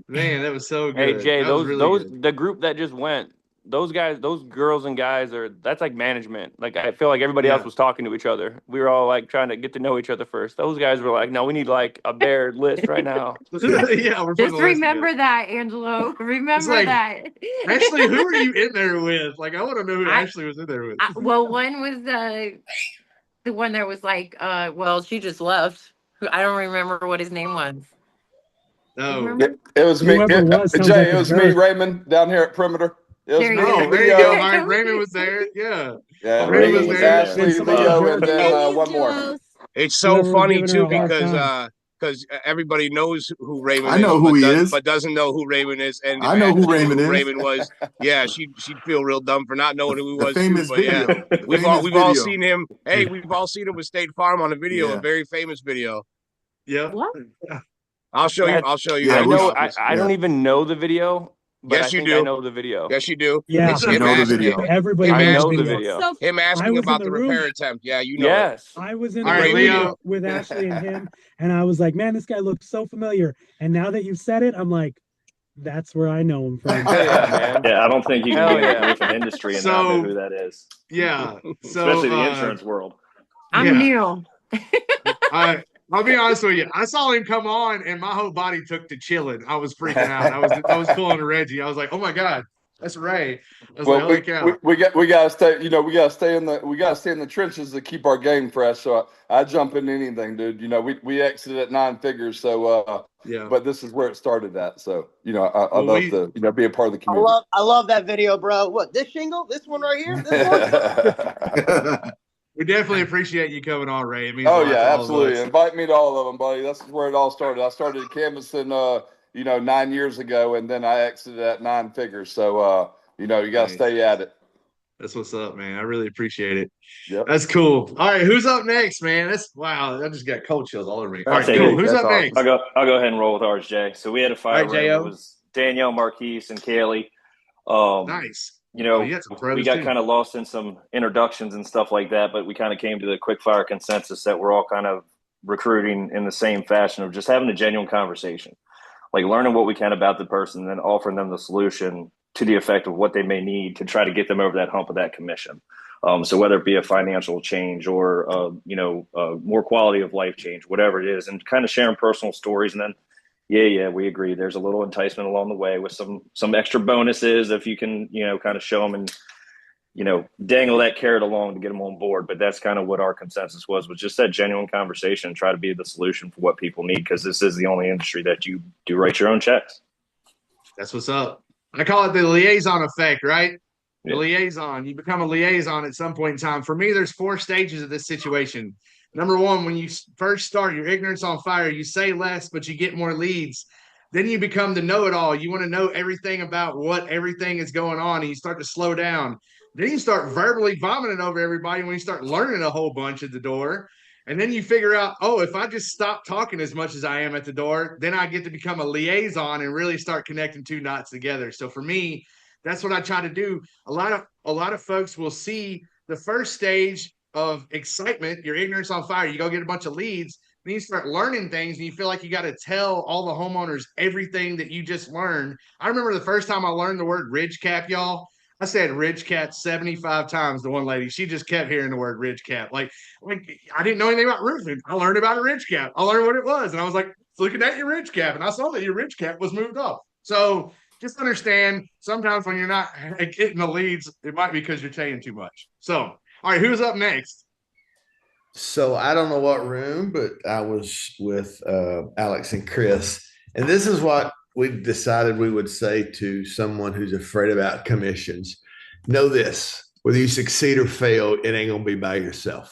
Speaker 1: Man, that was so
Speaker 9: Hey
Speaker 1: good.
Speaker 9: Jay,
Speaker 1: That was really good.
Speaker 9: the group that just went, those guys, those girls and guys that's like management. Like I feel like everybody else was talking to each other. We were all like trying to get to know each other first. Those guys were like, no, we need like a bare list right now.
Speaker 1: Yeah, we're
Speaker 5: just remember that, Angelo. Remember
Speaker 1: like,
Speaker 5: that.
Speaker 1: Ashley, who are you in there with? Like, I want to know who Ashley was in there with.
Speaker 5: Well, one was the one that was like, well, she just left. I don't remember what his name was.
Speaker 1: No,
Speaker 14: it was me.
Speaker 8: Whoever was sounds
Speaker 14: Jay,
Speaker 8: like
Speaker 14: it
Speaker 8: a
Speaker 14: was me,
Speaker 8: jerk.
Speaker 14: Raymond, down here at Perimeter. It was
Speaker 5: There
Speaker 14: me.
Speaker 5: you go.
Speaker 14: and
Speaker 1: there you
Speaker 14: Leo.
Speaker 1: go. Raymond was there. Yeah.
Speaker 14: Yeah,
Speaker 1: Raymond was there.
Speaker 14: Ashley,
Speaker 8: And somebody
Speaker 14: Leo,
Speaker 8: jerk.
Speaker 14: and then one more.
Speaker 6: It's so
Speaker 8: Whoever was
Speaker 6: funny
Speaker 8: giving her
Speaker 6: too
Speaker 8: a hard time.
Speaker 6: because everybody knows who Raymond
Speaker 2: I
Speaker 6: is,
Speaker 2: know who he is.
Speaker 6: but doesn't know who Raymond is. And if
Speaker 2: I know who
Speaker 6: Ashley knew
Speaker 2: Raymond is.
Speaker 6: Raymond was, yeah, she'd feel real dumb for not knowing who he
Speaker 2: The
Speaker 6: was
Speaker 2: famous
Speaker 6: too. But
Speaker 2: video.
Speaker 6: yeah,
Speaker 2: The
Speaker 6: we've
Speaker 2: famous
Speaker 6: all
Speaker 2: video.
Speaker 6: seen him. Hey, we've all seen him with State Farm on a video,
Speaker 2: Yeah.
Speaker 6: a very famous video.
Speaker 1: Yeah.
Speaker 5: What?
Speaker 6: I'll show you. I'll show you.
Speaker 2: Yeah,
Speaker 9: I
Speaker 6: after
Speaker 9: know.
Speaker 6: the office.
Speaker 9: I don't even know the video, but
Speaker 6: Yes,
Speaker 9: I
Speaker 6: you
Speaker 9: think
Speaker 6: do.
Speaker 9: I know the video.
Speaker 6: Yes, you do.
Speaker 8: Yeah.
Speaker 6: It's
Speaker 2: You
Speaker 6: him
Speaker 2: know the
Speaker 6: asking.
Speaker 2: video.
Speaker 8: Everybody
Speaker 6: Him
Speaker 9: I
Speaker 8: knows
Speaker 9: know
Speaker 8: the
Speaker 9: the
Speaker 8: video.
Speaker 9: video.
Speaker 6: Him
Speaker 8: I
Speaker 6: asking
Speaker 8: was in
Speaker 6: about
Speaker 8: the
Speaker 6: the
Speaker 8: room.
Speaker 6: repair attempt. Yeah, you know
Speaker 9: Yes.
Speaker 8: I was in
Speaker 1: All
Speaker 8: the
Speaker 1: right,
Speaker 8: room
Speaker 1: Leo.
Speaker 8: with Ashley and him, and I was like, man, this guy looks so familiar. And now that you've said it, I'm like, that's where I know him from.
Speaker 9: Hell yeah, man.
Speaker 12: Yeah, I don't think you can
Speaker 9: Hell
Speaker 12: be in the
Speaker 9: yeah.
Speaker 12: roofing industry and not know who that is.
Speaker 1: Yeah. So
Speaker 12: Especially the insurance world.
Speaker 5: I'm new.
Speaker 1: I'll be honest with you. I saw him come on, and my whole body took to chilling. I was freaking out. I was pulling a Reggie. I was like, "Oh my god, that's Ray." I was like, "Holy cow!"
Speaker 14: we gotta stay. You know, we gotta stay in the trenches to keep our game fresh. So I jump into anything, dude. You know, we exited at 9 figures. So
Speaker 1: yeah.
Speaker 14: But this is where it started at. So you know, I love to be a part of the community.
Speaker 13: I love that video, bro. What, this shingle? This one right here? This one?
Speaker 1: We definitely appreciate you coming on, Ray. It means a lot to all of
Speaker 14: absolutely.
Speaker 1: us.
Speaker 14: Invite me to all of them, buddy. That's where it all started. I started canvassing, 9 years ago, and then I exited at 9 figures. So, you got to stay at it.
Speaker 1: That's what's up, man. I really appreciate it.
Speaker 14: Yep.
Speaker 1: That's cool. All right, who's up next, man? Wow, I just got cold chills all over me. All right, cool. Who's up next?
Speaker 12: I'll go ahead and roll with ours, Jay. So we had a fire room.
Speaker 1: J.O.
Speaker 12: It was Danielle, Marquise, and Kaylee.
Speaker 1: Nice.
Speaker 12: You know,
Speaker 1: we
Speaker 12: got kind of lost in some introductions and stuff like that, but we kind of came to the quick fire consensus that we're all kind of recruiting in the same fashion of just having a genuine conversation, like learning what we can about the person and then offering them the solution to the effect of what they may need to try to get them over that hump of that commission. So whether it be a financial change or, more quality of life change, whatever it is, and kind of sharing personal stories. And then, yeah, we agree. There's a little enticement along the way with some extra bonuses if you can, kind of show them and, dangle that carrot along to get them on board. But that's kind of what our consensus was just that genuine conversation, try to be the solution for what people need, because this is the only industry that you do write your own checks.
Speaker 1: That's what's up. I call it the liaison effect, right? The
Speaker 12: Yeah.
Speaker 1: liaison. You become a liaison at some point in time. For me, there's 4 stages of this situation. Number one, when you first start, your ignorance on fire, you say less, but you get more leads. Then you become the know-it-all. You want to know everything about what everything is going on, and you start to slow down. Then you start verbally vomiting over everybody when you start learning a whole bunch at the door. And then you figure out, oh, if I just stop talking as much as I am at the door, then I get to become a liaison and really start connecting 2 knots together. So for me, that's what I try to do. A lot of folks will see the first stage of excitement, your ignorance on fire. You go get a bunch of leads, then you start learning things, and you feel like you got to tell all the homeowners everything that you just learned. I remember the first time I learned the word ridge cap, y'all. I said ridge cap 75 times to one lady. She just kept hearing the word ridge cap. Like I didn't know anything about roofing. I learned about a ridge cap. I learned what it was. And I was like, looking at your ridge cap. And I saw that your ridge cap was moved off. So just understand sometimes when you're not getting the leads, it might be because you're saying too much. So, all right, who's up next?
Speaker 15: So I don't know what room, but I was with Alex and Chris. And this is what we decided we would say to someone who's afraid about commissions. Know this, whether you succeed or fail, it ain't going to be by yourself.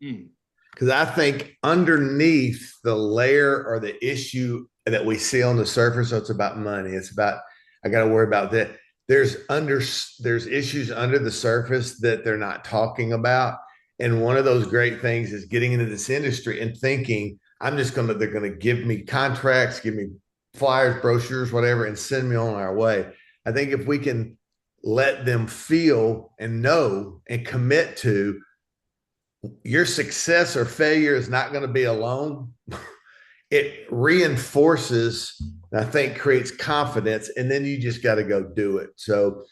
Speaker 15: Because I think underneath the layer or the issue that we see on the surface, so it's about money. It's about, I got to worry about that. There's issues under the surface that they're not talking about. And one of those great things is getting into this industry and thinking, they're going to give me contracts, give me flyers, brochures, whatever, and send me on our way. I think if we can let them feel and know and commit to your success or failure is not going to be alone, it reinforces, I think, creates confidence, and then you just got to go do it. So,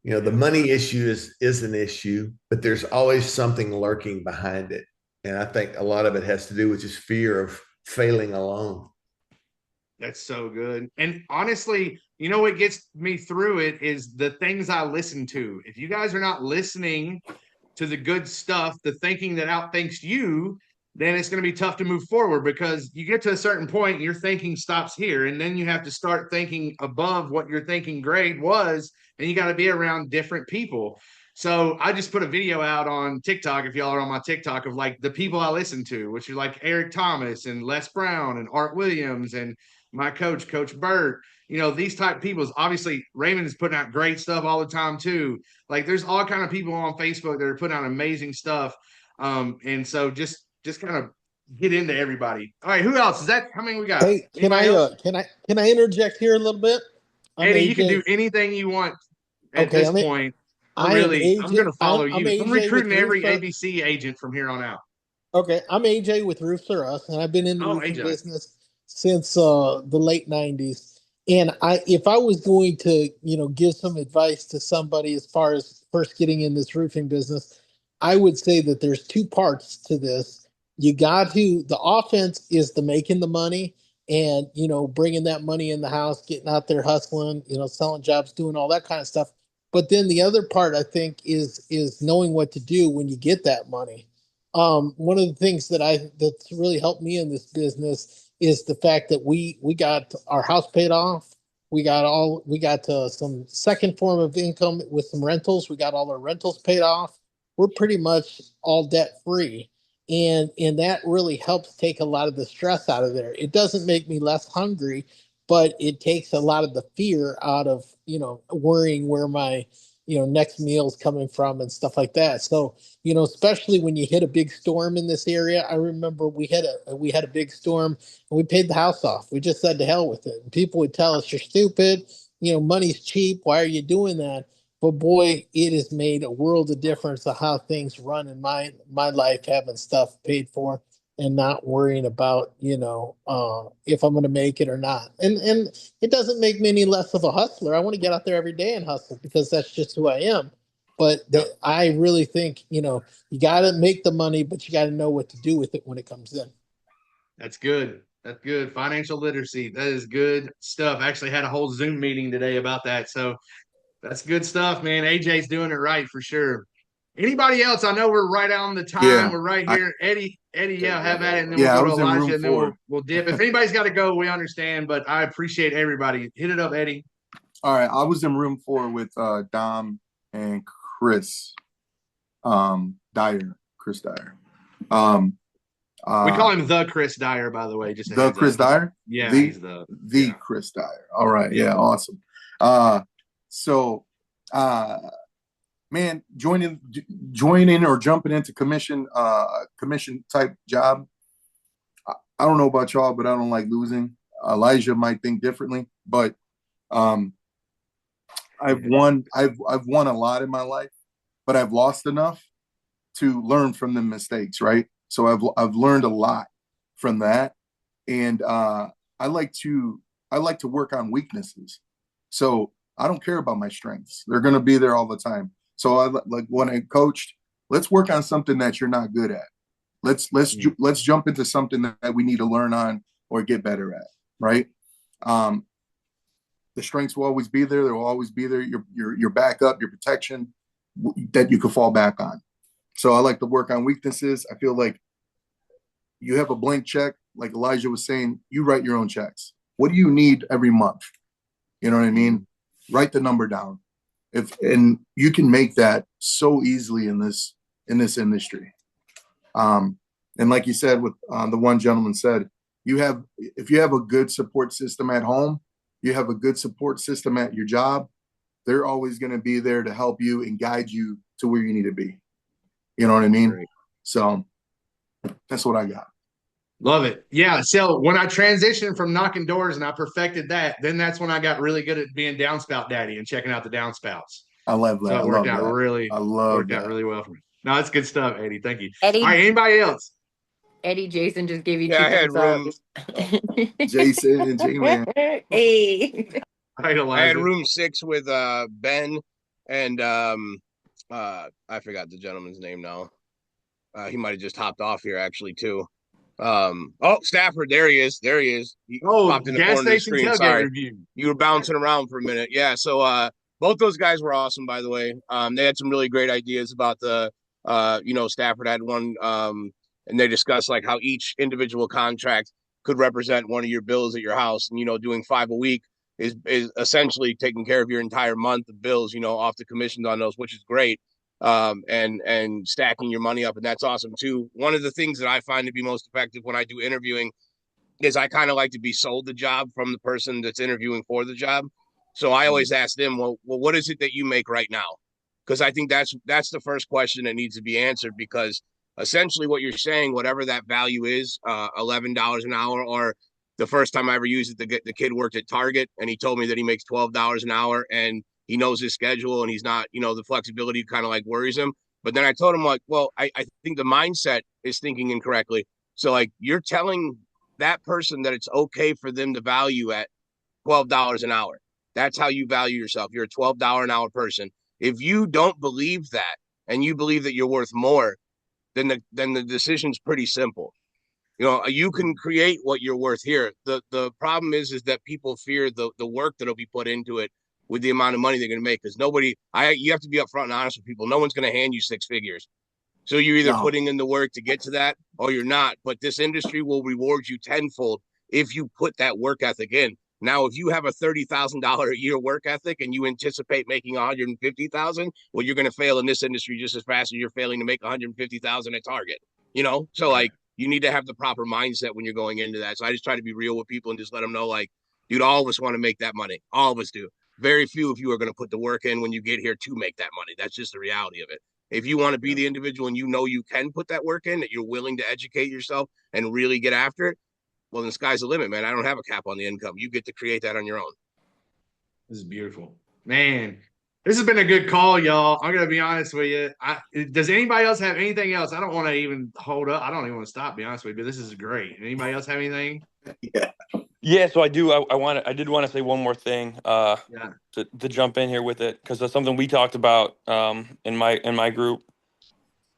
Speaker 15: the money issue is an issue, but there's always something lurking behind it. And I think a lot of it has to do with just fear of failing alone.
Speaker 1: That's so good. And honestly, what gets me through it is the things I listen to. If you guys are not listening to the good stuff, the thinking that outthinks you, then it's going to be tough to move forward, because you get to a certain point, your thinking stops here, and then you have to start thinking above what your thinking grade was, and you got to be around different people. So I just put a video out on TikTok, if y'all are on my TikTok, of like the people I listen to, which are like Eric Thomas and Les Brown and Art Williams and my coach, Coach Burt. These type of people. Obviously, Raymond is putting out great stuff all the time too. Like there's all kind of people on Facebook that are putting out amazing stuff. And so just kind of get into everybody. All right, who else is that? How many we got?
Speaker 16: Hey, can I interject here a little bit?
Speaker 1: Eddie, you can do anything you want at this point. I'm going to follow you. I'm recruiting every ABC agent from here on out.
Speaker 16: Okay, I'm AJ with Roofs R Us, and I've been in the roofing business since the late '90s. And if I was going to, give some advice to somebody as far as first getting in this roofing business, I would say that there's 2 parts to this. The offense is the making the money and, bringing that money in the house, getting out there hustling, selling jobs, doing all that kind of stuff. But then the other part, I think, is knowing what to do when you get that money. One of the things that's really helped me in this business is the fact that we got our house paid off. We got some second form of income with some rentals. We got all our rentals paid off. We're pretty much all debt free. And that really helps take a lot of the stress out of there. It doesn't make me less hungry, but it takes a lot of the fear out of, worrying where my, next meal is coming from and stuff like that. So, especially when you hit a big storm in this area. I remember we had a big storm and we paid the house off. We just said to hell with it. And people would tell us, you're stupid, money's cheap. Why are you doing that? But boy, it has made a world of difference of how things run in my life, having stuff paid for and not worrying about, if I'm going to make it or not. And it doesn't make me any less of a hustler. I want to get out there every day and hustle because that's just who I am. But I really think, you got to make the money, but you got to know what to do with it when it comes in.
Speaker 1: That's good. That's good. Financial literacy. That is good stuff. I actually had a whole Zoom meeting today about that. So that's good stuff, man. AJ's doing it right for sure. Anybody else? I know we're right on the time. Yeah, we're right here. Eddie, have at it, and then we'll go to Elijah, and then we'll dip. If anybody's got to go, we understand, but I appreciate everybody. Hit it up, Eddie.
Speaker 2: All right, I was in room 4 with Dom and Chris Dyer. Chris Dyer.
Speaker 1: We call him the Chris Dyer, by the way. Just
Speaker 2: the Chris Dyer.
Speaker 1: Yeah,
Speaker 2: the,
Speaker 1: he's the
Speaker 2: yeah. Chris Dyer. All right, yeah, awesome. So, man, joining or jumping into commission type job. I don't know about y'all, but I don't like losing. Elijah might think differently, but I've won a lot in my life, but I've lost enough to learn from the mistakes, right? So I've learned a lot from that, and I like to work on weaknesses. So I don't care about my strengths; they're going to be there all the time. So I like when I coached, let's work on something that you're not good at. Let's jump into something that we need to learn on or get better at, right? The strengths will always be there. There will always be there. Your backup, your protection that you can fall back on. So I like to work on weaknesses. I feel like you have a blank check, like Elijah was saying, you write your own checks. What do you need every month? You know what I mean? Write the number down. And you can make that so easily in this industry. And like you said, with the one gentleman said, if you have a good support system at home, you have a good support system at your job, they're always going to be there to help you and guide you to where you need to be. You know what I mean? Right. So that's what I got.
Speaker 1: Love it. Yeah. So when I transitioned from knocking doors and I perfected that, then that's when I got really good at being downspout daddy and checking out the downspouts.
Speaker 2: I love that.
Speaker 1: So it worked out really well for me. No, that's good stuff, Eddie. Thank you.
Speaker 17: Eddie,
Speaker 1: all right, anybody else?
Speaker 17: Eddie, Jason just gave you
Speaker 6: Yeah, I
Speaker 17: two
Speaker 6: had room.
Speaker 2: Jason and J-Man.
Speaker 17: Hey.
Speaker 6: I had room 6 with Ben and I forgot the gentleman's name now. He might have just hopped off here actually too. Stafford, there he is. He popped in the corner of the screen. Sorry. Review. You were bouncing around for a minute. Yeah, so both those guys were awesome, by the way. They had some really great ideas about the Stafford had one and they discussed like how each individual contract could represent one of your bills at your house. And doing 5 a week is essentially taking care of your entire month of bills, off the commissions on those, which is great. And stacking your money up, and that's awesome too. One of the things that I find to be most effective when I do interviewing is I kind of like to be sold the job from the person that's interviewing for the job. So I always ask them, well, what is it that you make right now? Because I think that's the first question that needs to be answered, because essentially what you're saying, whatever that value is, $11 an hour, or the first time I ever used it, the kid worked at Target and he told me that he makes $12 an hour and he knows his schedule and he's not, the flexibility kind of like worries him. But then I told him like, well, I think the mindset is thinking incorrectly. So like you're telling that person that it's okay for them to value at $12 an hour. That's how you value yourself. You're a $12 an hour person. If you don't believe that and you believe that you're worth more, then the decision's pretty simple. You can create what you're worth here. The problem is that people fear the work that'll be put into it with the amount of money they're going to make, because you have to be upfront and honest with people. No one's going to hand you 6 figures. So you're either putting in the work to get to that or you're not. But this industry will reward you tenfold if you put that work ethic in. Now, if you have a $30,000 a year work ethic and you anticipate making $150,000, well, you're going to fail in this industry just as fast as you're failing to make $150,000 at Target. So like you need to have the proper mindset when you're going into that. So I just try to be real with people and just let them know, like, dude, all of us want to make that money. All of us do. Very few of you are going to put the work in when you get here to make that money. That's just the reality of it. If you want to be the individual and you can put that work in, that you're willing to educate yourself and really get after it, well, then the sky's the limit, man. I don't have a cap on the income. You get to create that on your own.
Speaker 1: This is beautiful. Man, this has been a good call, y'all. I'm going to be honest with you. Does anybody else have anything else? I don't want to even hold up. I don't even want to stop, to be honest with you, but this is great. Anybody else have anything?
Speaker 9: Yeah, so I do. I did want to say one more thing to jump in here with it, because that's something we talked about in my group.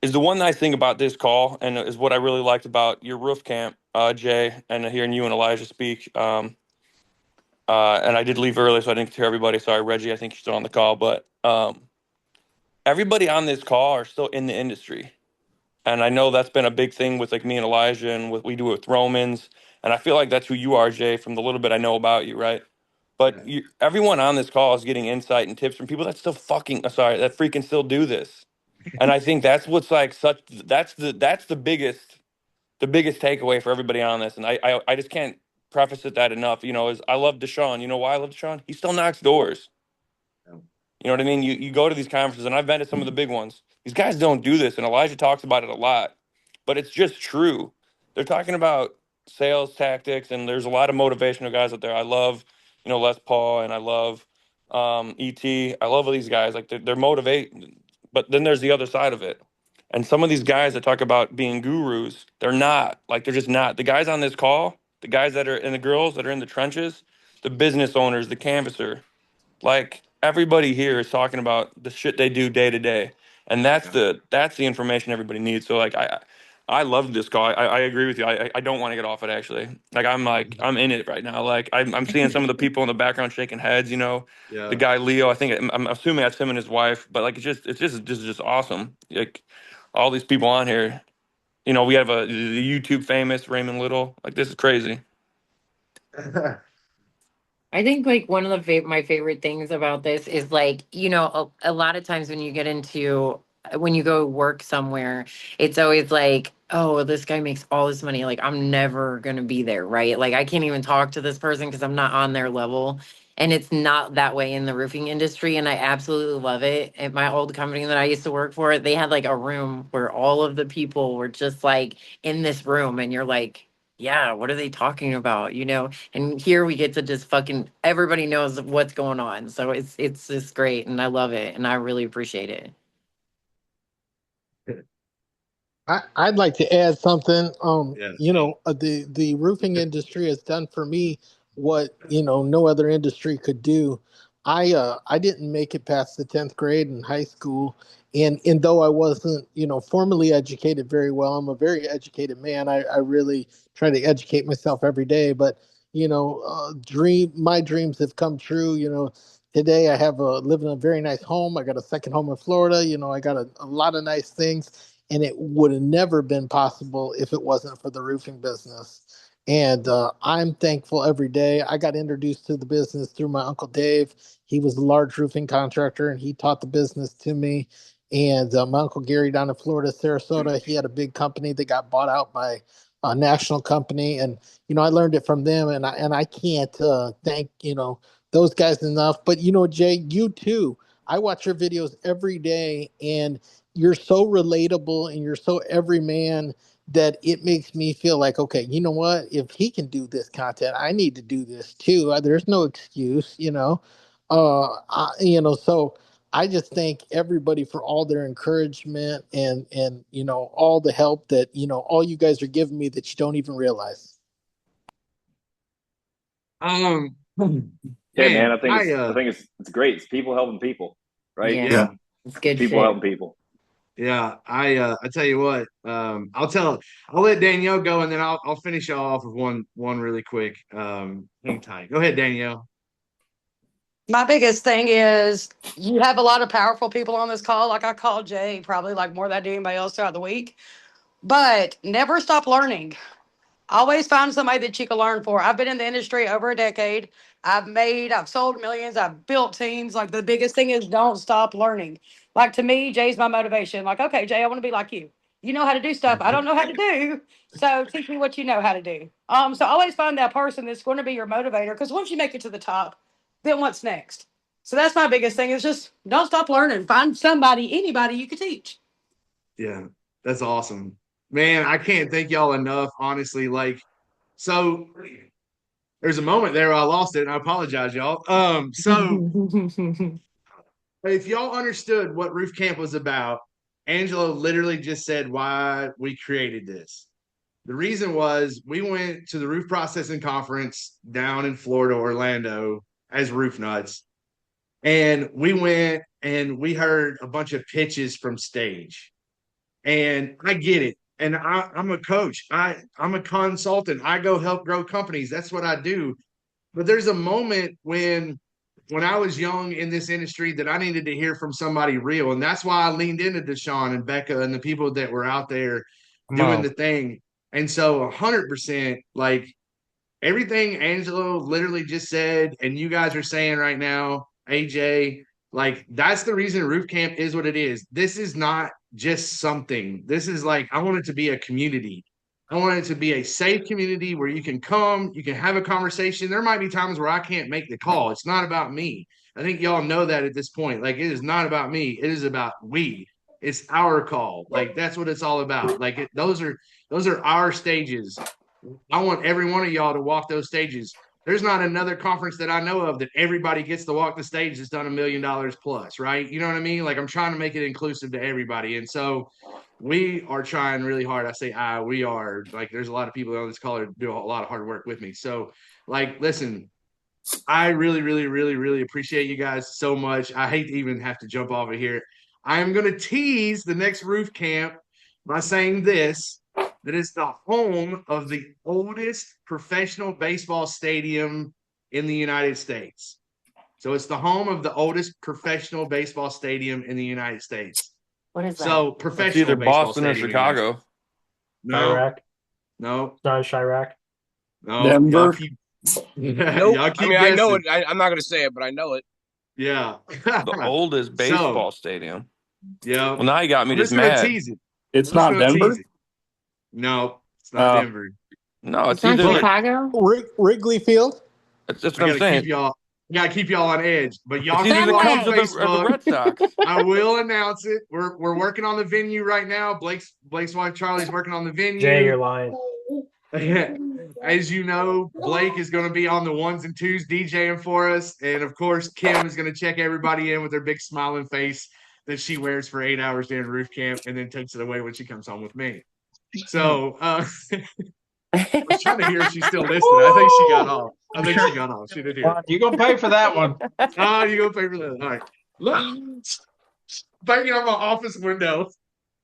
Speaker 9: Is the one nice thing about this call, and is what I really liked about your roof camp, Jay, and hearing you and Elijah speak. And I did leave early, so I didn't hear everybody. Sorry, Reggie. I think you're still on the call, but everybody on this call are still in the industry. And I know that's been a big thing with like me and Elijah and what we do with Romans. And I feel like that's who you are, Jay, from the little bit I know about you, right? But everyone on this call is getting insight and tips from people that still that freaking still do this. And I think that's what's like that's the biggest takeaway for everybody on this. And I just can't preface it that enough. Is I love Deshaun. You know why I love Deshaun? He still knocks doors. You know what I mean? You go to these conferences, and I've been to some of the big ones. These guys don't do this, and Elijah talks about it a lot. But it's just true. They're talking about sales tactics, and there's a lot of motivational guys out there. I love, Les Paul, and I love ET. I love all these guys. Like they're motivated, but then there's the other side of it. And some of these guys that talk about being gurus, they're not. Like they're just not. The guys on this call, the guys that are and the girls that are in the trenches, the business owners, the canvasser, like everybody here is talking about the shit they do day to day, and that's the information everybody needs. So like I love this call. I agree with you. I don't want to get off it actually. Like I'm in it right now. Like I'm seeing some of the people in the background shaking heads.
Speaker 1: Yeah.
Speaker 9: The guy Leo. I think I'm assuming that's him and his wife. But like it's just awesome. Like all these people on here. We have the YouTube famous Raymond Little. Like this is crazy.
Speaker 17: I think like one of the my favorite things about this is like, a lot of times when you go work somewhere, it's always like, oh, this guy makes all this money. Like I'm never going to be there, right? Like I can't even talk to this person because I'm not on their level. And it's not that way in the roofing industry. And I absolutely love it. At my old company that I used to work for, they had like a room where all of the people were just like in this room. And you're like, yeah, what are they talking about? And here we get to just fucking everybody knows what's going on. So it's just great and I love it and I really appreciate it.
Speaker 16: I'd like to add something.
Speaker 1: Yeah.
Speaker 16: The roofing industry has done for me what no other industry could do. I didn't make it past the 10th grade in high school, and though I wasn't formally educated very well, I'm a very educated man. I really try to educate myself every day. But my dreams have come true. Today I live in a very nice home. I got a second home in Florida. I got a lot of nice things. And it would have never been possible if it wasn't for the roofing business. And I'm thankful every day. I got introduced to the business through my Uncle Dave. He was a large roofing contractor, and he taught the business to me. And my Uncle Gary down in Florida, Sarasota, he had a big company that got bought out by a national company. And, I learned it from them. And I can't thank, those guys enough. But, Jay, you too. I watch your videos every day, and you're so relatable and you're so everyman that it makes me feel like, okay, you know what? If he can do this content, I need to do this too. There's no excuse, So I just thank everybody for all their encouragement and all the help that all you guys are giving me that you don't even realize.
Speaker 12: Yeah, man. I think it's great. It's people helping people, right?
Speaker 17: Yeah. It's good.
Speaker 12: People helping people.
Speaker 1: Yeah, I tell you what, I'll let Danielle go, and then I'll finish y'all off with one really quick. Hang tight. Go ahead, Danielle.
Speaker 18: My biggest thing is you have a lot of powerful people on this call. Like I call Jay probably like more than I do anybody else throughout the week. But never stop learning. Always find somebody that you can learn for. I've been in the industry over a decade. I've sold millions. I've built teams. Like the biggest thing is don't stop learning. Like to me, Jay's my motivation. Like, okay, Jay, I want to be like you. You know how to do stuff I don't know how to do. So teach me what you know how to do. So always find that person that's going to be your motivator. Because once you make it to the top, then what's next? So that's my biggest thing is just don't stop learning. Find anybody you could teach.
Speaker 1: Yeah, that's awesome. Man, I can't thank y'all enough, honestly. Like, so there's a moment there where I lost it, and I apologize, y'all. So if y'all understood what Roof Camp was about, Angelo literally just said why we created this. The reason was we went to the roof processing conference down in Florida, Orlando, as Roof Nuts. And we went and we heard a bunch of pitches from stage. And I get it. And I'm a coach. I'm a consultant. I go help grow companies. That's what I do. But there's a moment when I was young in this industry that I needed to hear from somebody real. And that's why I leaned into Deshaun and Becca and the people that were out there doing the thing. And so 100%, like everything Angelo literally just said, and you guys are saying right now, AJ, like that's the reason Roof Camp is what it is. This is not just something. This is like I want it to be a community. I want it to be a safe community where you can come, you can have a conversation. There might be times where I can't make the call. It's not about me. I think y'all know that at this point. Like it is not about me. It is about we. It's our call. Like that's what it's all about. Like those are our stages. I want every one of y'all to walk those stages. There's not another conference that I know of that everybody gets to walk the stage that's done $1 million plus, right? You know what I mean? Like I'm trying to make it inclusive to everybody. And so we are trying really hard. I say we are. Like there's a lot of people on this call that do a lot of hard work with me. So like, listen, I really, really, really, really appreciate you guys so much. I hate to even have to jump off of here. I am going to tease the next roof camp by saying this, that is the home of the oldest professional baseball stadium in the United States. So it's the home of the oldest professional baseball stadium in the United States.
Speaker 17: What is that?
Speaker 1: So
Speaker 9: It's
Speaker 1: professional
Speaker 9: either
Speaker 1: baseball
Speaker 9: Boston or
Speaker 1: stadium in the United
Speaker 9: Chicago.
Speaker 1: States. No,
Speaker 3: Chirac.
Speaker 1: no,
Speaker 3: Sorry, Chirac.
Speaker 1: no.
Speaker 6: Denver.
Speaker 1: Y'all keep,
Speaker 6: Nope.
Speaker 1: y'all keep
Speaker 6: I mean, I know
Speaker 1: guessing.
Speaker 6: it. I'm not going to say it, but I know it.
Speaker 1: Yeah.
Speaker 9: The oldest baseball stadium.
Speaker 1: Yeah.
Speaker 9: Well, now you got me
Speaker 1: I'm
Speaker 9: just
Speaker 1: just gonna
Speaker 9: mad.
Speaker 1: tease it.
Speaker 3: It's
Speaker 1: I'm just
Speaker 3: not
Speaker 1: gonna
Speaker 3: Denver?
Speaker 1: tease it. No, it's not Denver.
Speaker 9: No, it's
Speaker 17: It's not
Speaker 9: either
Speaker 17: Chicago.
Speaker 16: Wrigley Field.
Speaker 9: that's what
Speaker 1: I
Speaker 9: I'm
Speaker 1: gotta
Speaker 9: saying.
Speaker 1: keep y'all. I gotta keep y'all on edge. But y'all
Speaker 9: It's either
Speaker 1: keep
Speaker 9: the
Speaker 1: watching
Speaker 9: Cubs or the
Speaker 1: Facebook.
Speaker 9: Red Sox.
Speaker 1: I will announce it. We're working on the venue right now. Blake's wife Charlie's working on the venue.
Speaker 3: Jay, you're lying.
Speaker 1: As you know, Blake is going to be on the 1s and 2s DJing for us, and of course, Kim is going to check everybody in with her big smiling face that she wears for 8 hours during roof camp, and then takes it away when she comes home with me. So I was trying to hear if she's still listening. I think she got off. She did hear.
Speaker 3: You're going to pay for that one.
Speaker 1: Oh, you gonna pay for that? All right. Look, banging on my office window.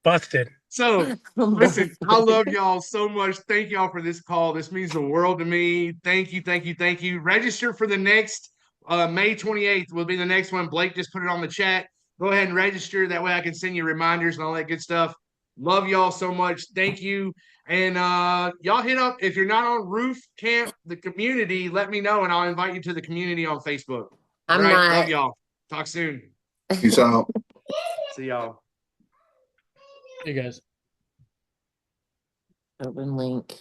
Speaker 3: Busted.
Speaker 1: So, listen, I love y'all so much. Thank y'all for this call. This means the world to me. Thank you, thank you, thank you. Register for the next May 28th will be the next one. Blake just put it on the chat. Go ahead and register. That way I can send you reminders and all that good stuff. Love y'all so much. Thank you. And y'all hit up. If you're not on Roof Camp, the community, let me know and I'll invite you to the community on Facebook.
Speaker 17: I'm
Speaker 1: all right.
Speaker 17: not.
Speaker 1: Love y'all. Talk soon.
Speaker 2: Peace out.
Speaker 1: See y'all.
Speaker 3: You guys.
Speaker 17: Open link.